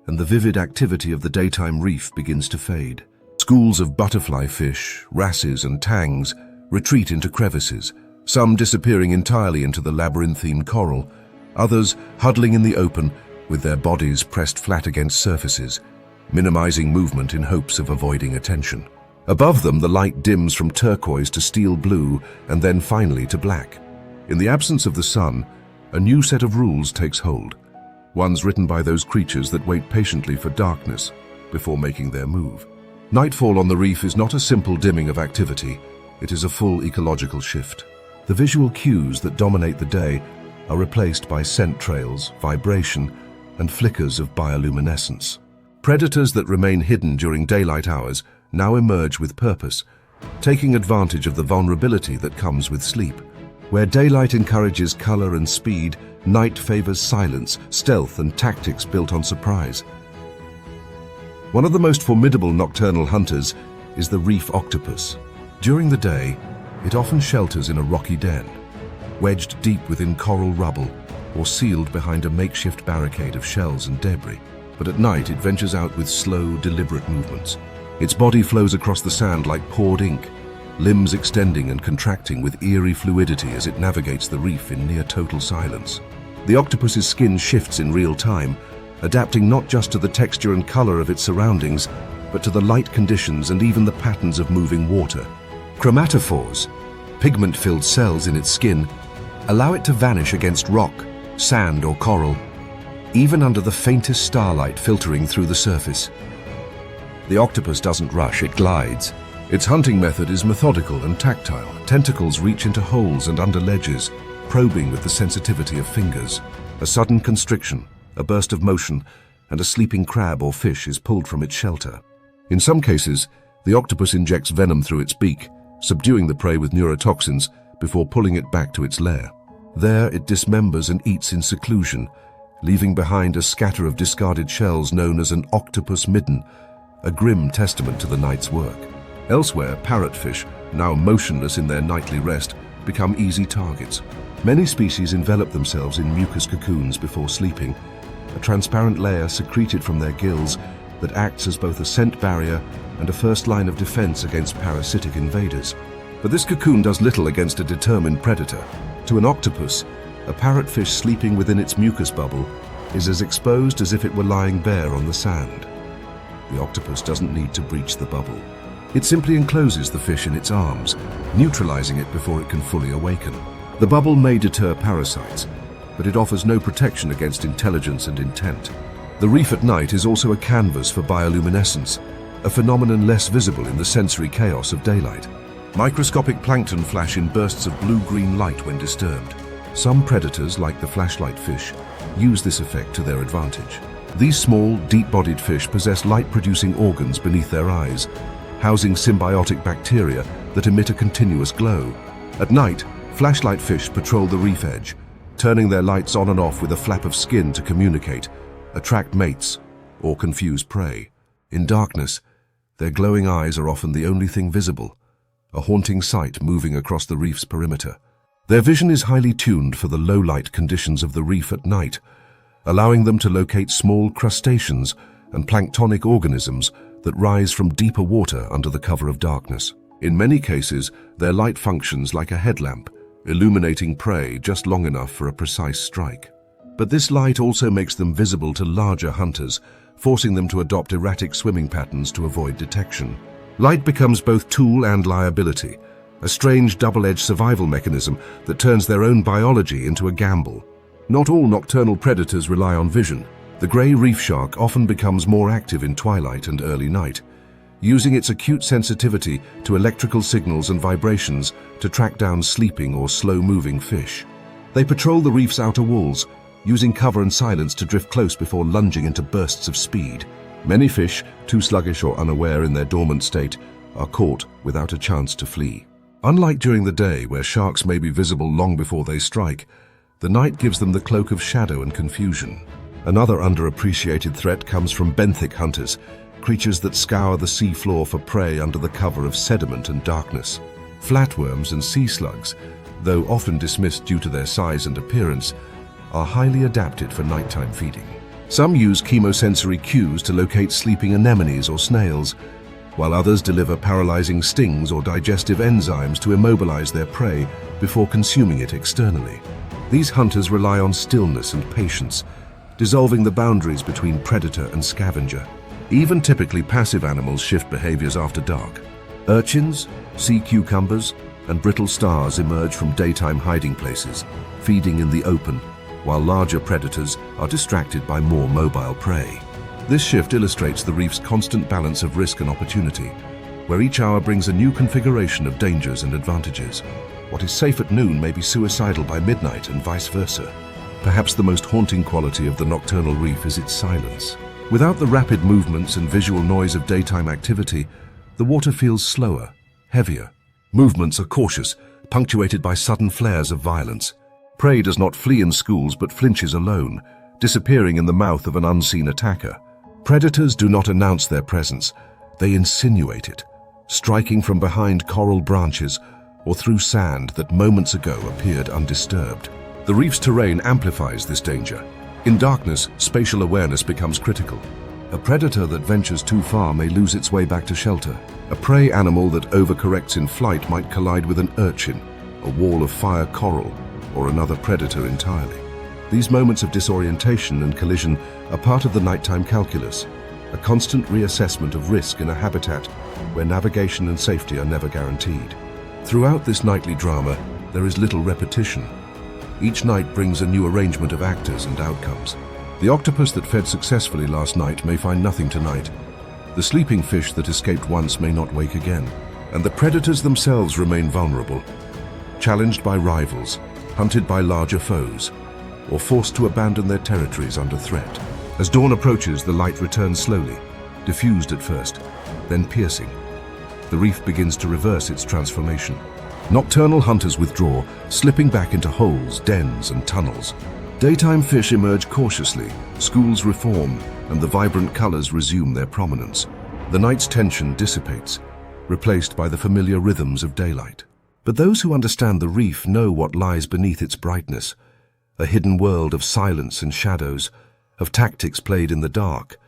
and the vivid activity of the daytime reef begins to fade. Schools of butterfly fish, wrasses and tangs retreat into crevices, some disappearing entirely into the labyrinthine coral, others huddling in the open with their bodies pressed flat against surfaces, minimizing movement in hopes of avoiding attention. Above them, the light dims from turquoise to steel blue and then finally to black. In the absence of the sun, a new set of rules takes hold, ones written by those creatures that wait patiently for darkness before making their move. Nightfall on the reef is not a simple dimming of activity, it is a full ecological shift. The visual cues that dominate the day are replaced by scent trails, vibration, and flickers of bioluminescence. Predators that remain hidden during daylight hours now emerge with purpose, taking advantage of the vulnerability that comes with sleep. Where daylight encourages color and speed, night favors silence, stealth, and tactics built on surprise. One of the most formidable nocturnal hunters is the reef octopus. During the day, it often shelters in a rocky den, wedged deep within coral rubble or sealed behind a makeshift barricade of shells and debris. But at night, it ventures out with slow, deliberate movements. Its body flows across the sand like poured ink, limbs extending and contracting with eerie fluidity as it navigates the reef in near total silence. The octopus's skin shifts in real time, adapting not just to the texture and color of its surroundings, but to the light conditions and even the patterns of moving water. Chromatophores, pigment-filled cells in its skin, allow it to vanish against rock, sand or coral, even under the faintest starlight filtering through the surface. The octopus doesn't rush, it glides. Its hunting method is methodical and tactile. Tentacles reach into holes and under ledges, probing with the sensitivity of fingers. A sudden constriction, a burst of motion, and a sleeping crab or fish is pulled from its shelter. In some cases, the octopus injects venom through its beak, subduing the prey with neurotoxins before pulling it back to its lair. There, it dismembers and eats in seclusion, leaving behind a scatter of discarded shells known as an octopus midden, a grim testament to the night's work. Elsewhere, parrotfish, now motionless in their nightly rest, become easy targets. Many species envelop themselves in mucus cocoons before sleeping, a transparent layer secreted from their gills that acts as both a scent barrier and a first line of defense against parasitic invaders. But this cocoon does little against a determined predator. To an octopus, a parrotfish sleeping within its mucus bubble is as exposed as if it were lying bare on the sand. The octopus doesn't need to breach the bubble. It simply encloses the fish in its arms, neutralizing it before it can fully awaken. The bubble may deter parasites, but it offers no protection against intelligence and intent. The reef at night is also a canvas for bioluminescence, a phenomenon less visible in the sensory chaos of daylight. Microscopic plankton flash in bursts of blue-green light when disturbed. Some predators, like the flashlight fish, use this effect to their advantage. These small, deep-bodied fish possess light-producing organs beneath their eyes, housing symbiotic bacteria that emit a continuous glow. At night, flashlight fish patrol the reef edge, turning their lights on and off with a flap of skin to communicate, attract mates, or confuse prey. In darkness, their glowing eyes are often the only thing visible, a haunting sight moving across the reef's perimeter. Their vision is highly tuned for the low-light conditions of the reef at night, allowing them to locate small crustaceans and planktonic organisms that rise from deeper water under the cover of darkness. In many cases, their light functions like a headlamp, illuminating prey just long enough for a precise strike. But this light also makes them visible to larger hunters, forcing them to adopt erratic swimming patterns to avoid detection. Light becomes both tool and liability, a strange double-edged survival mechanism that turns their own biology into a gamble. Not all nocturnal predators rely on vision. The grey reef shark often becomes more active in twilight and early night, using its acute sensitivity to electrical signals and vibrations to track down sleeping or slow-moving fish. They patrol the reef's outer walls, using cover and silence to drift close before lunging into bursts of speed. Many fish, too sluggish or unaware in their dormant state, are caught without a chance to flee. Unlike during the day, where sharks may be visible long before they strike, the night gives them the cloak of shadow and confusion. Another underappreciated threat comes from benthic hunters, creatures that scour the sea floor for prey under the cover of sediment and darkness. Flatworms and sea slugs, though often dismissed due to their size and appearance, are highly adapted for nighttime feeding. Some use chemosensory cues to locate sleeping anemones or snails, while others deliver paralyzing stings or digestive enzymes to immobilize their prey before consuming it externally. These hunters rely on stillness and patience, dissolving the boundaries between predator and scavenger. Even typically passive animals shift behaviors after dark. Urchins, sea cucumbers, and brittle stars emerge from daytime hiding places, feeding in the open, while larger predators are distracted by more mobile prey. This shift illustrates the reef's constant balance of risk and opportunity, where each hour brings a new configuration of dangers and advantages. What is safe at noon may be suicidal by midnight and vice versa. Perhaps the most haunting quality of the nocturnal reef is its silence. Without the rapid movements and visual noise of daytime activity, the water feels slower, heavier. Movements are cautious, punctuated by sudden flares of violence. Prey does not flee in schools but flinches alone, disappearing in the mouth of an unseen attacker. Predators do not announce their presence, they insinuate it, striking from behind coral branches or through sand that moments ago appeared undisturbed. The reef's terrain amplifies this danger. In darkness, spatial awareness becomes critical. A predator that ventures too far may lose its way back to shelter. A prey animal that overcorrects in flight might collide with an urchin, a wall of fire coral, or another predator entirely. These moments of disorientation and collision are part of the nighttime calculus, a constant reassessment of risk in a habitat where navigation and safety are never guaranteed. Throughout this nightly drama, there is little repetition. Each night brings a new arrangement of actors and outcomes. The octopus that fed successfully last night may find nothing tonight. The sleeping fish that escaped once may not wake again. And the predators themselves remain vulnerable, challenged by rivals, hunted by larger foes, or forced to abandon their territories under threat. As dawn approaches, the light returns slowly, diffused at first, then piercing. The reef begins to reverse its transformation. Nocturnal hunters withdraw, slipping back into holes, dens, and tunnels. Daytime fish emerge cautiously, schools reform, and the vibrant colors resume their prominence. The night's tension dissipates, replaced by the familiar rhythms of daylight. But those who understand the reef know what lies beneath its brightness, a hidden world of silence and shadows, of tactics played in the dark,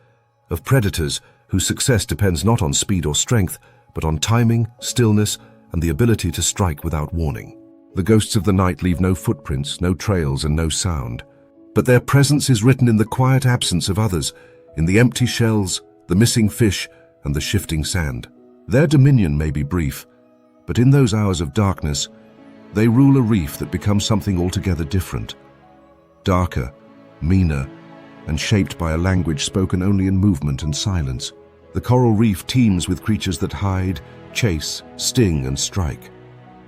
of predators whose success depends not on speed or strength, but on timing, stillness, and the ability to strike without warning. The ghosts of the night leave no footprints, no trails, and no sound. But their presence is written in the quiet absence of others, in the empty shells, the missing fish, and the shifting sand. Their dominion may be brief, but in those hours of darkness, they rule a reef that becomes something altogether different. Darker, meaner, and shaped by a language spoken only in movement and silence. The coral reef teems with creatures that hide, chase, sting, and strike.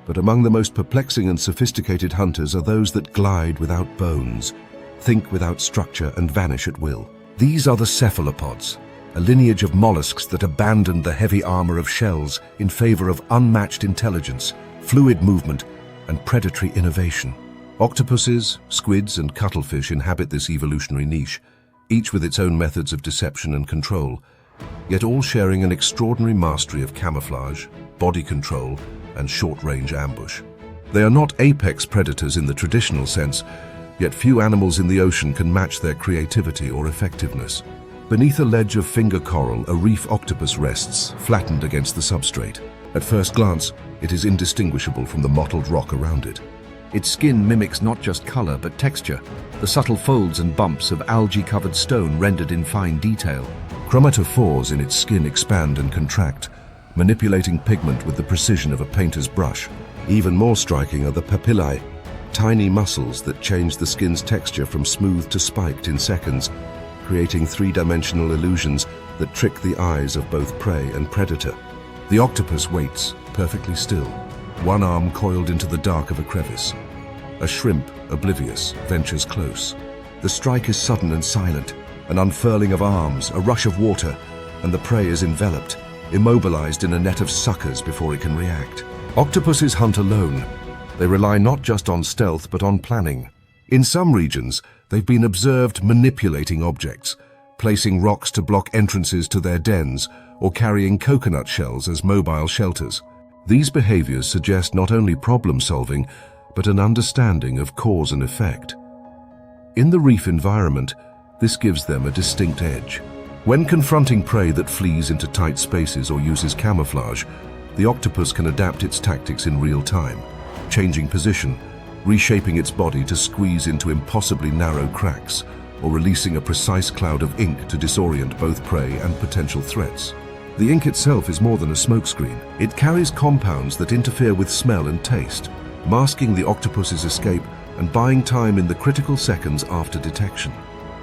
But among the most perplexing and sophisticated hunters are those that glide without bones, think without structure, and vanish at will. These are the cephalopods, a lineage of mollusks that abandoned the heavy armor of shells in favor of unmatched intelligence, fluid movement, and predatory innovation. Octopuses, squids, and cuttlefish inhabit this evolutionary niche, each with its own methods of deception and control, yet all sharing an extraordinary mastery of camouflage, body control, and short-range ambush. They are not apex predators in the traditional sense, yet few animals in the ocean can match their creativity or effectiveness. Beneath a ledge of finger coral, a reef octopus rests, flattened against the substrate. At first glance, it is indistinguishable from the mottled rock around it. Its skin mimics not just color but texture, the subtle folds and bumps of algae-covered stone rendered in fine detail. Chromatophores in its skin expand and contract, manipulating pigment with the precision of a painter's brush. Even more striking are the papillae, tiny muscles that change the skin's texture from smooth to spiked in seconds, creating three-dimensional illusions that trick the eyes of both prey and predator. The octopus waits, perfectly still, one arm coiled into the dark of a crevice. A shrimp, oblivious, ventures close. The strike is sudden and silent, an unfurling of arms, a rush of water, and the prey is enveloped, immobilized in a net of suckers before it can react. Octopuses hunt alone. They rely not just on stealth but on planning. In some regions, they've been observed manipulating objects, placing rocks to block entrances to their dens, or carrying coconut shells as mobile shelters. These behaviors suggest not only problem-solving, but an understanding of cause and effect. In the reef environment, this gives them a distinct edge. When confronting prey that flees into tight spaces or uses camouflage, the octopus can adapt its tactics in real time, changing position, reshaping its body to squeeze into impossibly narrow cracks, or releasing a precise cloud of ink to disorient both prey and potential threats. The ink itself is more than a smokescreen. It carries compounds that interfere with smell and taste, masking the octopus's escape and buying time in the critical seconds after detection.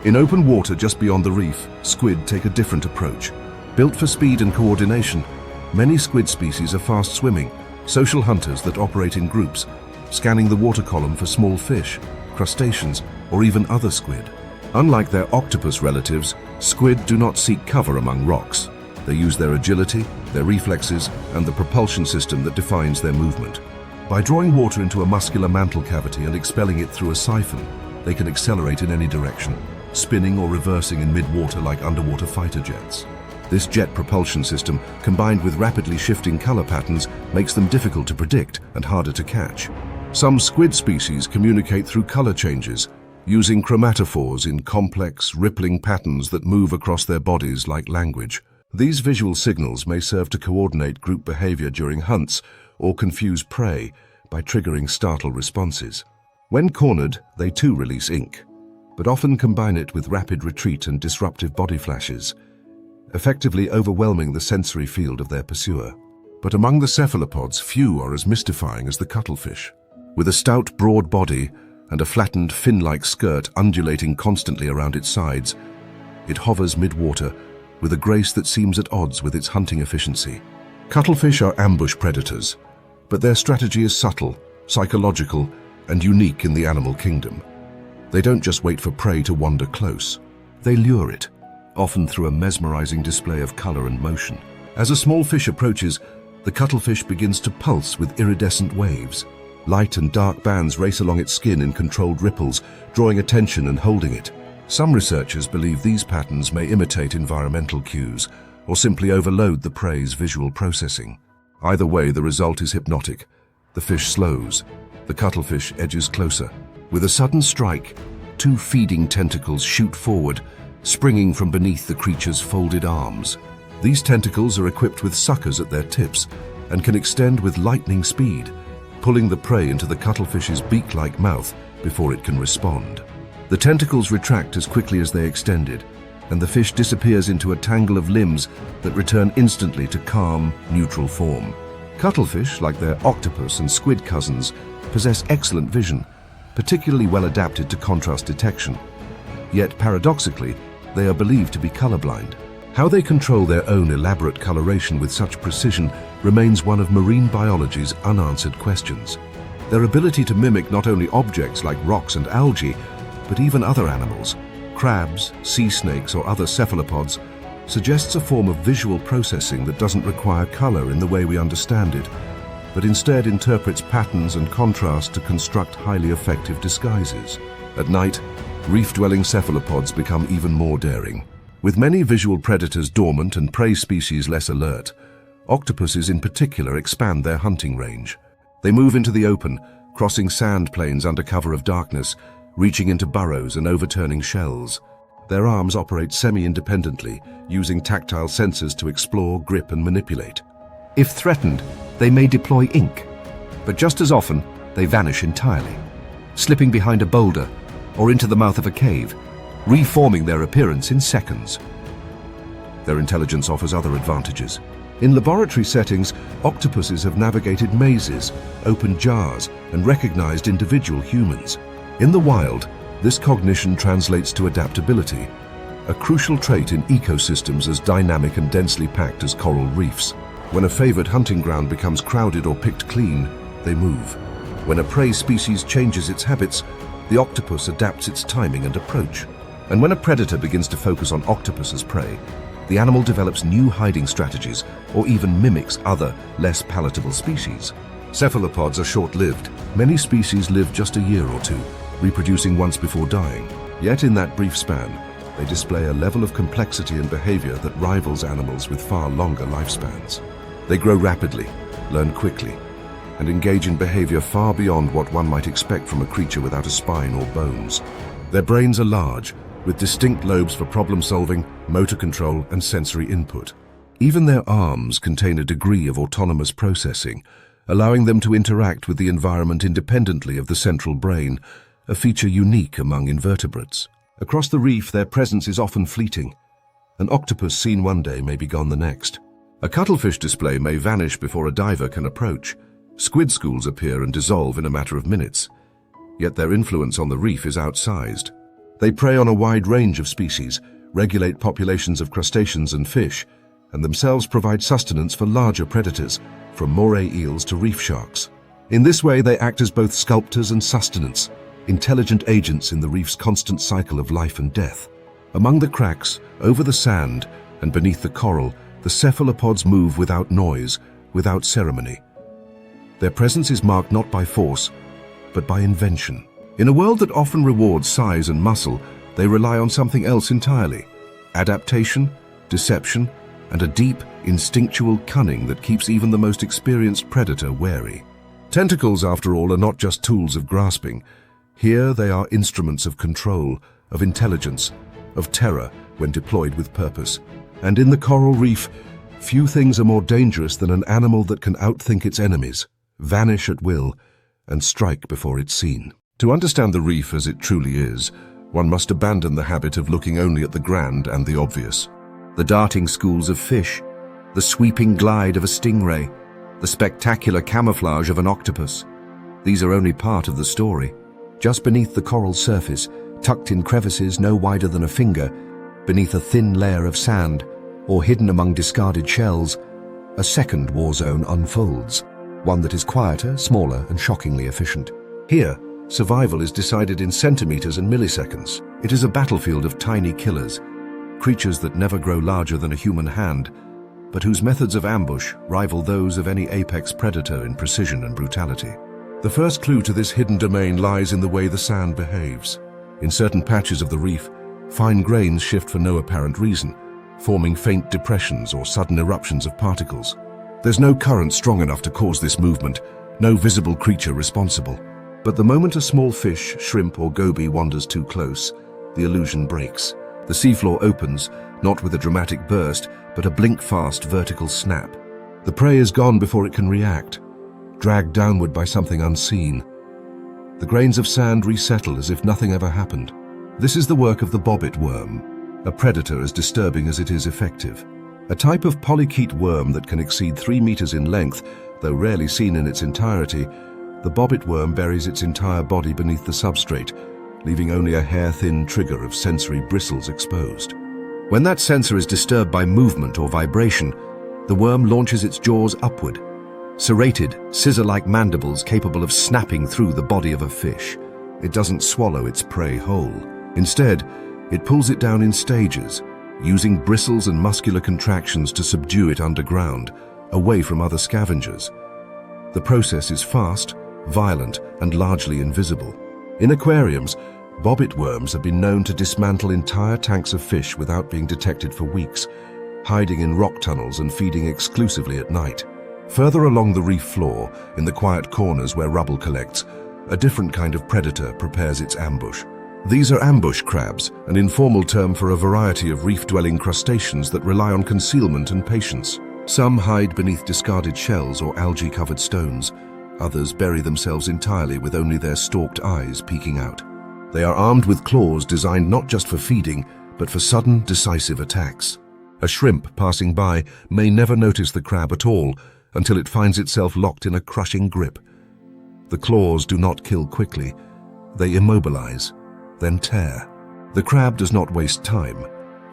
In open water just beyond the reef, squid take a different approach. Built for speed and coordination, many squid species are fast-swimming, social hunters that operate in groups, scanning the water column for small fish, crustaceans, or even other squid. Unlike their octopus relatives, squid do not seek cover among rocks. They use their agility, their reflexes, and the propulsion system that defines their movement. By drawing water into a muscular mantle cavity and expelling it through a siphon, they can accelerate in any direction, spinning or reversing in mid-water like underwater fighter jets. This jet propulsion system, combined with rapidly shifting color patterns, makes them difficult to predict and harder to catch. Some squid species communicate through color changes, using chromatophores in complex, rippling patterns that move across their bodies like language. These visual signals may serve to coordinate group behavior during hunts or confuse prey by triggering startle responses. When cornered, they too release ink, but often combine it with rapid retreat and disruptive body flashes, effectively overwhelming the sensory field of their pursuer. But among the cephalopods, few are as mystifying as the cuttlefish. With a stout, broad body and a flattened fin-like skirt undulating constantly around its sides, it hovers mid-water with a grace that seems at odds with its hunting efficiency. Cuttlefish are ambush predators, but their strategy is subtle, psychological, and unique in the animal kingdom. They don't just wait for prey to wander close. They lure it, often through a mesmerizing display of color and motion. As a small fish approaches, the cuttlefish begins to pulse with iridescent waves. Light and dark bands race along its skin in controlled ripples, drawing attention and holding it. Some researchers believe these patterns may imitate environmental cues or simply overload the prey's visual processing. Either way, the result is hypnotic. The fish slows. The cuttlefish edges closer. With a sudden strike, two feeding tentacles shoot forward, springing from beneath the creature's folded arms. These tentacles are equipped with suckers at their tips and can extend with lightning speed, pulling the prey into the cuttlefish's beak-like mouth before it can respond. The tentacles retract as quickly as they extended, and the fish disappears into a tangle of limbs that return instantly to calm, neutral form. Cuttlefish, like their octopus and squid cousins, possess excellent vision, particularly well adapted to contrast detection. Yet, paradoxically, they are believed to be colorblind. How they control their own elaborate coloration with such precision remains one of marine biology's unanswered questions. Their ability to mimic not only objects like rocks and algae, but even other animals, crabs, sea snakes, or other cephalopods, suggests a form of visual processing that doesn't require color in the way we understand it, but instead interprets patterns and contrast to construct highly effective disguises. At night, reef-dwelling cephalopods become even more daring. With many visual predators dormant and prey species less alert, octopuses in particular expand their hunting range. They move into the open, crossing sand plains under cover of darkness, reaching into burrows and overturning shells. Their arms operate semi-independently, using tactile sensors to explore, grip, and manipulate. If threatened, they may deploy ink, but just as often, they vanish entirely, slipping behind a boulder or into the mouth of a cave, reforming their appearance in seconds. Their intelligence offers other advantages. In laboratory settings, octopuses have navigated mazes, opened jars, and recognized individual humans. In the wild, this cognition translates to adaptability, a crucial trait in ecosystems as dynamic and densely packed as coral reefs. When a favored hunting ground becomes crowded or picked clean, they move. When a prey species changes its habits, the octopus adapts its timing and approach. And when a predator begins to focus on octopus as prey, the animal develops new hiding strategies or even mimics other, less palatable species. Cephalopods are short-lived. Many species live just a year or two, reproducing once before dying. Yet in that brief span, they display a level of complexity and behavior that rivals animals with far longer lifespans. They grow rapidly, learn quickly, and engage in behavior far beyond what one might expect from a creature without a spine or bones. Their brains are large, with distinct lobes for problem-solving, motor control, and sensory input. Even their arms contain a degree of autonomous processing, allowing them to interact with the environment independently of the central brain, a feature unique among invertebrates. Across the reef, their presence is often fleeting. An octopus seen one day may be gone the next. A cuttlefish display may vanish before a diver can approach. Squid schools appear and dissolve in a matter of minutes. Yet their influence on the reef is outsized. They prey on a wide range of species, regulate populations of crustaceans and fish, and themselves provide sustenance for larger predators, from moray eels to reef sharks. In this way, they act as both sculptors and sustenance, intelligent agents in the reef's constant cycle of life and death. Among the cracks, over the sand, and beneath the coral, the cephalopods move without noise, without ceremony. Their presence is marked not by force, but by invention. In a world that often rewards size and muscle, they rely on something else entirely: adaptation, deception, and a deep, instinctual cunning that keeps even the most experienced predator wary. Tentacles, after all, are not just tools of grasping. Here they are instruments of control, of intelligence, of terror when deployed with purpose. And in the coral reef, few things are more dangerous than an animal that can outthink its enemies, vanish at will, and strike before it's seen. To understand the reef as it truly is, one must abandon the habit of looking only at the grand and the obvious. The darting schools of fish, the sweeping glide of a stingray, the spectacular camouflage of an octopus. These are only part of the story. Just beneath the coral surface, tucked in crevices no wider than a finger, beneath a thin layer of sand, or hidden among discarded shells, a second war zone unfolds, one that is quieter, smaller, and shockingly efficient. Here, survival is decided in centimeters and milliseconds. It is a battlefield of tiny killers, creatures that never grow larger than a human hand, but whose methods of ambush rival those of any apex predator in precision and brutality. The first clue to this hidden domain lies in the way the sand behaves. In certain patches of the reef, fine grains shift for no apparent reason, forming faint depressions or sudden eruptions of particles. There's no current strong enough to cause this movement, no visible creature responsible. But the moment a small fish, shrimp, or goby wanders too close, the illusion breaks. The seafloor opens, not with a dramatic burst, but a blink-fast vertical snap. The prey is gone before it can react, dragged downward by something unseen. The grains of sand resettle as if nothing ever happened. This is the work of the bobbit worm, a predator as disturbing as it is effective. A type of polychaete worm that can exceed 3 meters in length, though rarely seen in its entirety, the bobbit worm buries its entire body beneath the substrate, leaving only a hair-thin trigger of sensory bristles exposed. When that sensor is disturbed by movement or vibration, the worm launches its jaws upward, serrated, scissor-like mandibles capable of snapping through the body of a fish. It doesn't swallow its prey whole. Instead, it pulls it down in stages, using bristles and muscular contractions to subdue it underground, away from other scavengers. The process is fast, violent, and largely invisible. In aquariums, bobbit worms have been known to dismantle entire tanks of fish without being detected for weeks, hiding in rock tunnels and feeding exclusively at night. Further along the reef floor, in the quiet corners where rubble collects, a different kind of predator prepares its ambush. These are ambush crabs, an informal term for a variety of reef-dwelling crustaceans that rely on concealment and patience. Some hide beneath discarded shells or algae-covered stones. Others bury themselves entirely with only their stalked eyes peeking out. They are armed with claws designed not just for feeding, but for sudden, decisive attacks. A shrimp passing by may never notice the crab at all until it finds itself locked in a crushing grip. The claws do not kill quickly. They immobilize, then tear. The crab does not waste time.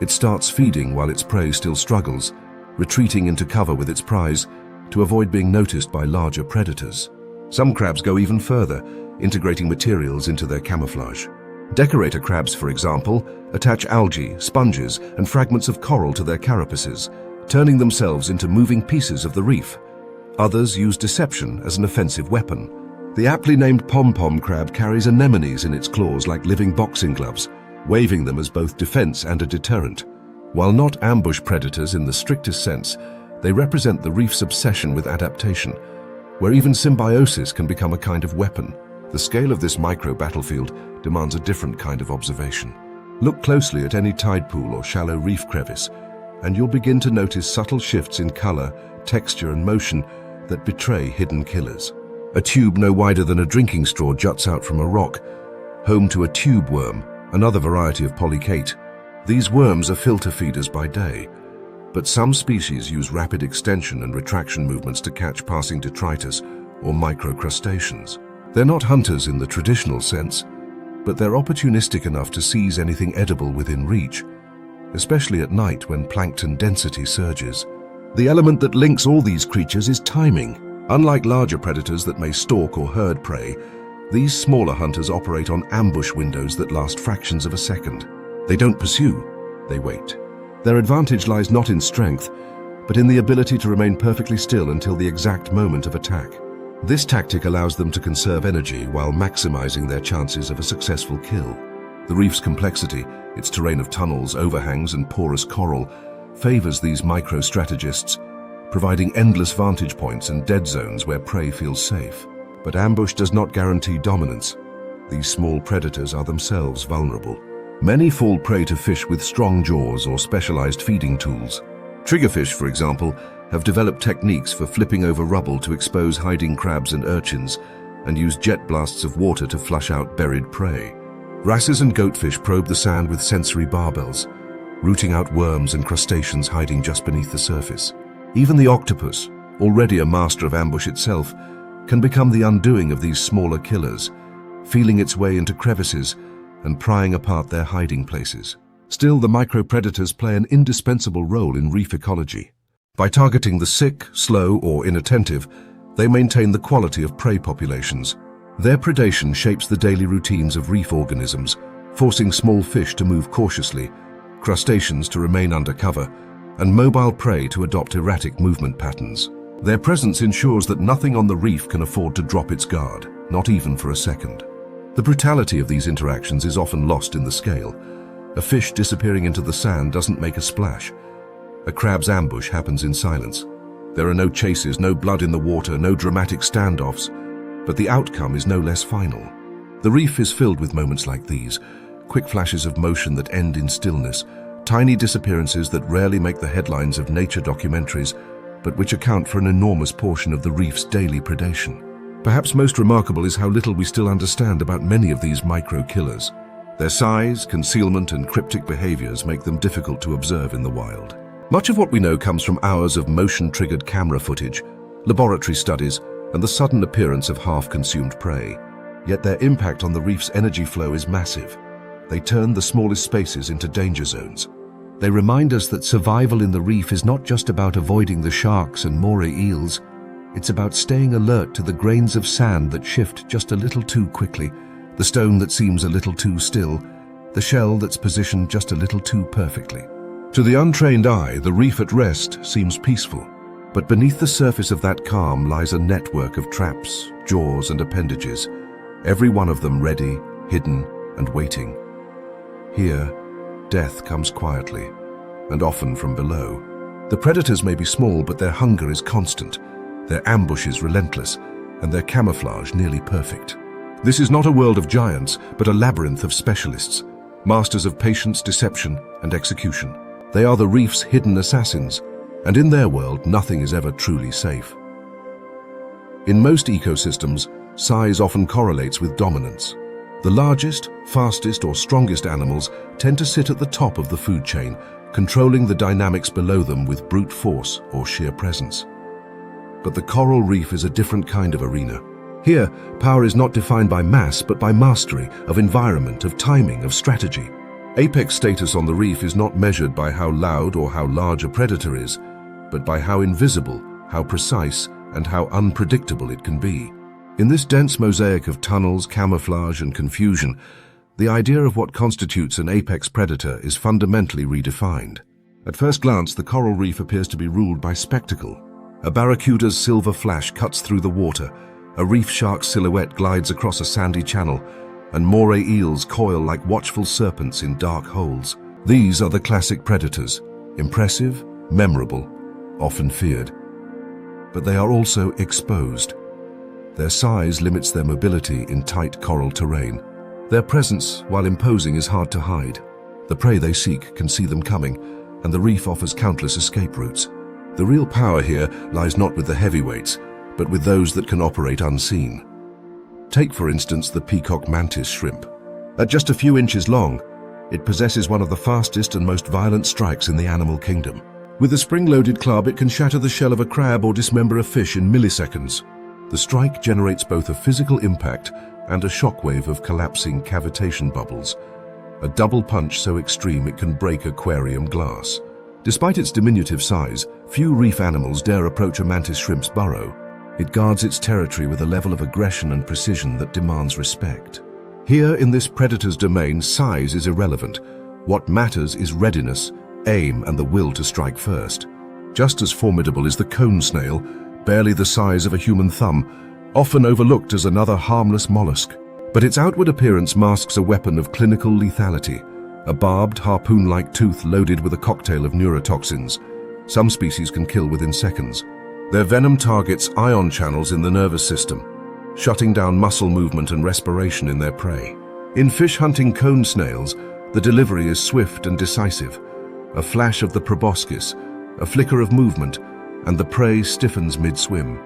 It starts feeding while its prey still struggles, retreating into cover with its prize to avoid being noticed by larger predators. Some crabs go even further, integrating materials into their camouflage. Decorator crabs, for example, attach algae, sponges, and fragments of coral to their carapaces, turning themselves into moving pieces of the reef. Others use deception as an offensive weapon. The aptly named pom-pom crab carries anemones in its claws like living boxing gloves, waving them as both defense and a deterrent. While not ambush predators in the strictest sense, they represent the reef's obsession with adaptation, where even symbiosis can become a kind of weapon. The scale of this micro-battlefield demands a different kind of observation. Look closely at any tide pool or shallow reef crevice, and you'll begin to notice subtle shifts in color, texture, and motion that betray hidden killers. A tube no wider than a drinking straw juts out from a rock, home to a tube worm, another variety of polychaete. These worms are filter feeders by day, but some species use rapid extension and retraction movements to catch passing detritus or microcrustaceans. They're not hunters in the traditional sense, but they're opportunistic enough to seize anything edible within reach, especially at night when plankton density surges. The element that links all these creatures is timing. Unlike larger predators that may stalk or herd prey, these smaller hunters operate on ambush windows that last fractions of a second. They don't pursue, they wait. Their advantage lies not in strength, but in the ability to remain perfectly still until the exact moment of attack. This tactic allows them to conserve energy while maximizing their chances of a successful kill. The reef's complexity, its terrain of tunnels, overhangs, and porous coral, favors these micro-strategists, providing endless vantage points and dead zones where prey feels safe. But ambush does not guarantee dominance. These small predators are themselves vulnerable. Many fall prey to fish with strong jaws or specialized feeding tools. Triggerfish, for example, have developed techniques for flipping over rubble to expose hiding crabs and urchins, and use jet blasts of water to flush out buried prey. Wrasses and goatfish probe the sand with sensory barbels, rooting out worms and crustaceans hiding just beneath the surface. Even the octopus, already a master of ambush itself, can become the undoing of these smaller killers, feeling its way into crevices and prying apart their hiding places. Still, the micropredators play an indispensable role in reef ecology. By targeting the sick, slow, or inattentive, they maintain the quality of prey populations. Their predation shapes the daily routines of reef organisms, forcing small fish to move cautiously, crustaceans to remain under cover, and mobile prey to adopt erratic movement patterns. Their presence ensures that nothing on the reef can afford to drop its guard, not even for a second. The brutality of these interactions is often lost in the scale. A fish disappearing into the sand doesn't make a splash. A crab's ambush happens in silence. There are no chases, no blood in the water, no dramatic standoffs, but the outcome is no less final. The reef is filled with moments like these, quick flashes of motion that end in stillness, tiny disappearances that rarely make the headlines of nature documentaries, but which account for an enormous portion of the reef's daily predation. Perhaps most remarkable is how little we still understand about many of these micro-killers. Their size, concealment, and cryptic behaviors make them difficult to observe in the wild. Much of what we know comes from hours of motion-triggered camera footage, laboratory studies, and the sudden appearance of half-consumed prey. Yet their impact on the reef's energy flow is massive. They turn the smallest spaces into danger zones. They remind us that survival in the reef is not just about avoiding the sharks and moray eels. It's about staying alert to the grains of sand that shift just a little too quickly, the stone that seems a little too still, the shell that's positioned just a little too perfectly. To the untrained eye, the reef at rest seems peaceful, but beneath the surface of that calm lies a network of traps, jaws, and appendages, every one of them ready, hidden, and waiting. Here, death comes quietly, and often from below. The predators may be small, but their hunger is constant, their ambush is relentless, and their camouflage nearly perfect. This is not a world of giants, but a labyrinth of specialists, masters of patience, deception, and execution. They are the reef's hidden assassins, and in their world, nothing is ever truly safe. In most ecosystems, size often correlates with dominance. The largest, fastest, or strongest animals tend to sit at the top of the food chain, controlling the dynamics below them with brute force or sheer presence. But the coral reef is a different kind of arena. Here, power is not defined by mass, but by mastery of environment, of timing, of strategy. Apex status on the reef is not measured by how loud or how large a predator is, but by how invisible, how precise, and how unpredictable it can be. In this dense mosaic of tunnels, camouflage, and confusion, the idea of what constitutes an apex predator is fundamentally redefined. At first glance, the coral reef appears to be ruled by spectacle. A barracuda's silver flash cuts through the water, a reef shark's silhouette glides across a sandy channel, and moray eels coil like watchful serpents in dark holes. These are the classic predators, impressive, memorable, often feared. But they are also exposed. Their size limits their mobility in tight coral terrain. Their presence, while imposing, is hard to hide. The prey they seek can see them coming, and the reef offers countless escape routes. The real power here lies not with the heavyweights, but with those that can operate unseen. Take, for instance, the peacock mantis shrimp. At just a few inches long, it possesses one of the fastest and most violent strikes in the animal kingdom. With a spring-loaded club, it can shatter the shell of a crab or dismember a fish in milliseconds. The strike generates both a physical impact and a shockwave of collapsing cavitation bubbles, a double punch so extreme it can break aquarium glass. Despite its diminutive size, few reef animals dare approach a mantis shrimp's burrow. It guards its territory with a level of aggression and precision that demands respect. Here in this predator's domain, size is irrelevant. What matters is readiness, aim, and the will to strike first. Just as formidable is the cone snail, barely the size of a human thumb, often overlooked as another harmless mollusk. But its outward appearance masks a weapon of clinical lethality, a barbed, harpoon-like tooth loaded with a cocktail of neurotoxins. Some species can kill within seconds. Their venom targets ion channels in the nervous system, shutting down muscle movement and respiration in their prey. In fish-hunting cone snails, the delivery is swift and decisive. A flash of the proboscis, a flicker of movement, and the prey stiffens mid-swim.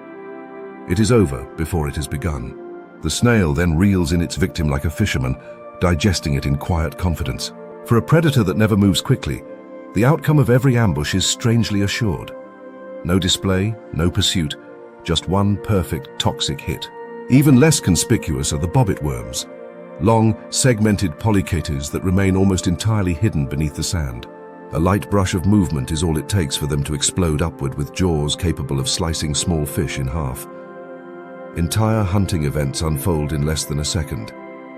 It is over before it has begun. The snail then reels in its victim like a fisherman, digesting it in quiet confidence. For a predator that never moves quickly, the outcome of every ambush is strangely assured. No display, no pursuit, just one perfect toxic hit. Even less conspicuous are the bobbit worms, long, segmented polychaetes that remain almost entirely hidden beneath the sand. A light brush of movement is all it takes for them to explode upward with jaws capable of slicing small fish in half. Entire hunting events unfold in less than a second.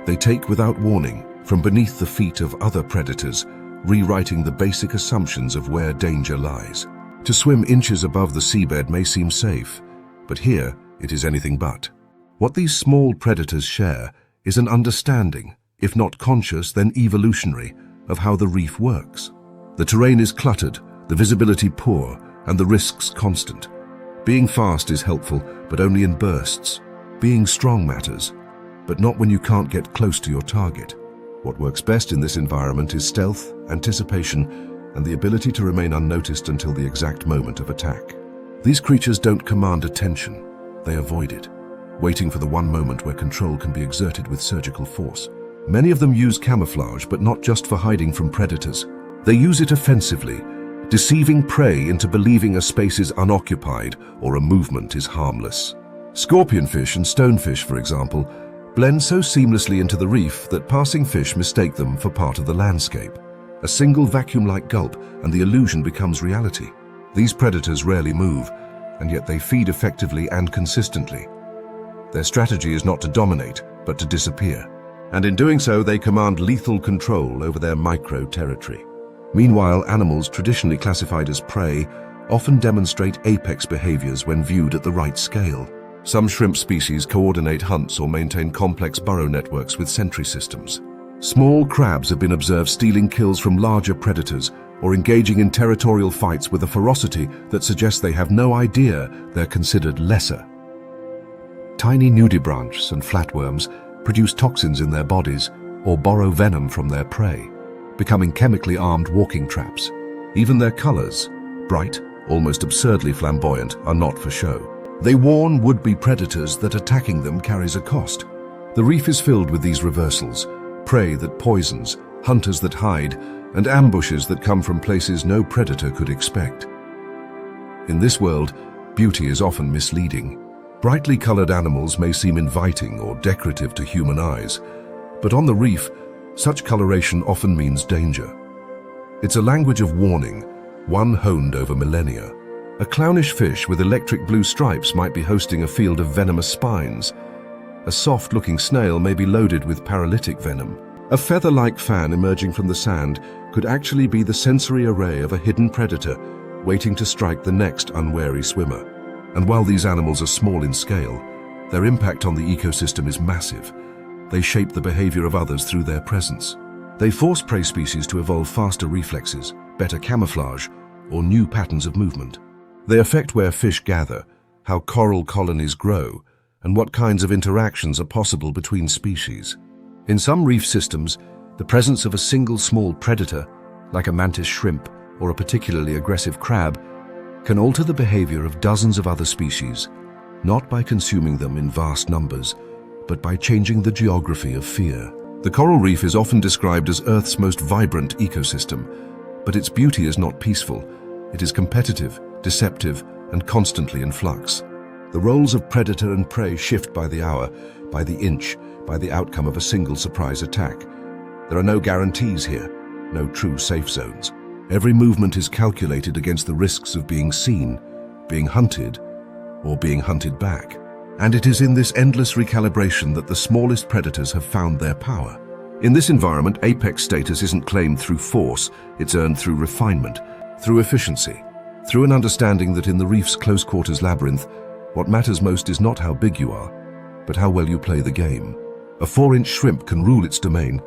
They take without warning from beneath the feet of other predators, rewriting the basic assumptions of where danger lies. To swim inches above the seabed may seem safe, but here it is anything but. What these small predators share is an understanding, if not conscious, then evolutionary, of how the reef works. The terrain is cluttered, the visibility poor, and the risks constant. Being fast is helpful, but only in bursts. Being strong matters, but not when you can't get close to your target. What works best in this environment is stealth, anticipation, and the ability to remain unnoticed until the exact moment of attack. These creatures don't command attention, they avoid it, waiting for the one moment where control can be exerted with surgical force. Many of them use camouflage, but not just for hiding from predators. They use it offensively, deceiving prey into believing a space is unoccupied or a movement is harmless. Scorpionfish and stonefish, for example, blend so seamlessly into the reef that passing fish mistake them for part of the landscape. A single vacuum-like gulp and the illusion becomes reality. These predators rarely move, and yet they feed effectively and consistently. Their strategy is not to dominate, but to disappear. And in doing so, they command lethal control over their micro-territory. Meanwhile, animals traditionally classified as prey often demonstrate apex behaviors when viewed at the right scale. Some shrimp species coordinate hunts or maintain complex burrow networks with sentry systems. Small crabs have been observed stealing kills from larger predators or engaging in territorial fights with a ferocity that suggests they have no idea they're considered lesser. Tiny nudibranchs and flatworms produce toxins in their bodies or borrow venom from their prey, becoming chemically armed walking traps. Even their colors, bright, almost absurdly flamboyant, are not for show. They warn would-be predators that attacking them carries a cost. The reef is filled with these reversals, prey that poisons, hunters that hide, and ambushes that come from places no predator could expect. In this world, beauty is often misleading. Brightly colored animals may seem inviting or decorative to human eyes, but on the reef, such coloration often means danger. It's a language of warning, one honed over millennia. A clownish fish with electric blue stripes might be hosting a field of venomous spines. A soft-looking snail may be loaded with paralytic venom. A feather-like fan emerging from the sand could actually be the sensory array of a hidden predator waiting to strike the next unwary swimmer. And while these animals are small in scale, their impact on the ecosystem is massive. They shape the behavior of others through their presence. They force prey species to evolve faster reflexes, better camouflage, or new patterns of movement. They affect where fish gather, how coral colonies grow, and what kinds of interactions are possible between species. In some reef systems, the presence of a single small predator, like a mantis shrimp or a particularly aggressive crab, can alter the behavior of dozens of other species, not by consuming them in vast numbers, but by changing the geography of fear. The coral reef is often described as Earth's most vibrant ecosystem, but its beauty is not peaceful. It is competitive, deceptive, and constantly in flux. The roles of predator and prey shift by the hour, by the inch, by the outcome of a single surprise attack. There are no guarantees here, no true safe zones. Every movement is calculated against the risks of being seen, being hunted, or being hunted back. And it is in this endless recalibration that the smallest predators have found their power. In this environment, apex status isn't claimed through force, it's earned through refinement, through efficiency, through an understanding that in the reef's close-quarters labyrinth, what matters most is not how big you are, but how well you play the game. A 4-inch shrimp can rule its domain.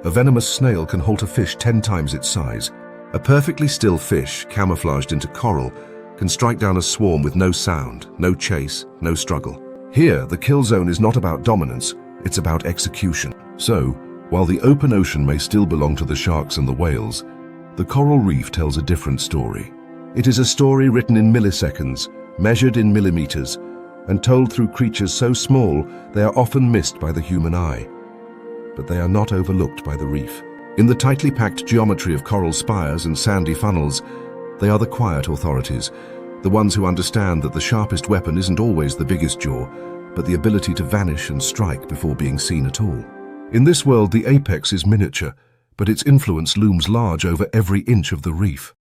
A venomous snail can halt a fish 10 times its size. A perfectly still fish, camouflaged into coral, can strike down a swarm with no sound, no chase, no struggle. Here, the kill zone is not about dominance, it's about execution. So, while the open ocean may still belong to the sharks and the whales, the coral reef tells a different story. It is a story written in milliseconds, measured in millimeters, and told through creatures so small they are often missed by the human eye. But they are not overlooked by the reef. In the tightly packed geometry of coral spires and sandy funnels, they are the quiet authorities, the ones who understand that the sharpest weapon isn't always the biggest jaw, but the ability to vanish and strike before being seen at all. In this world, the apex is miniature, but its influence looms large over every inch of the reef.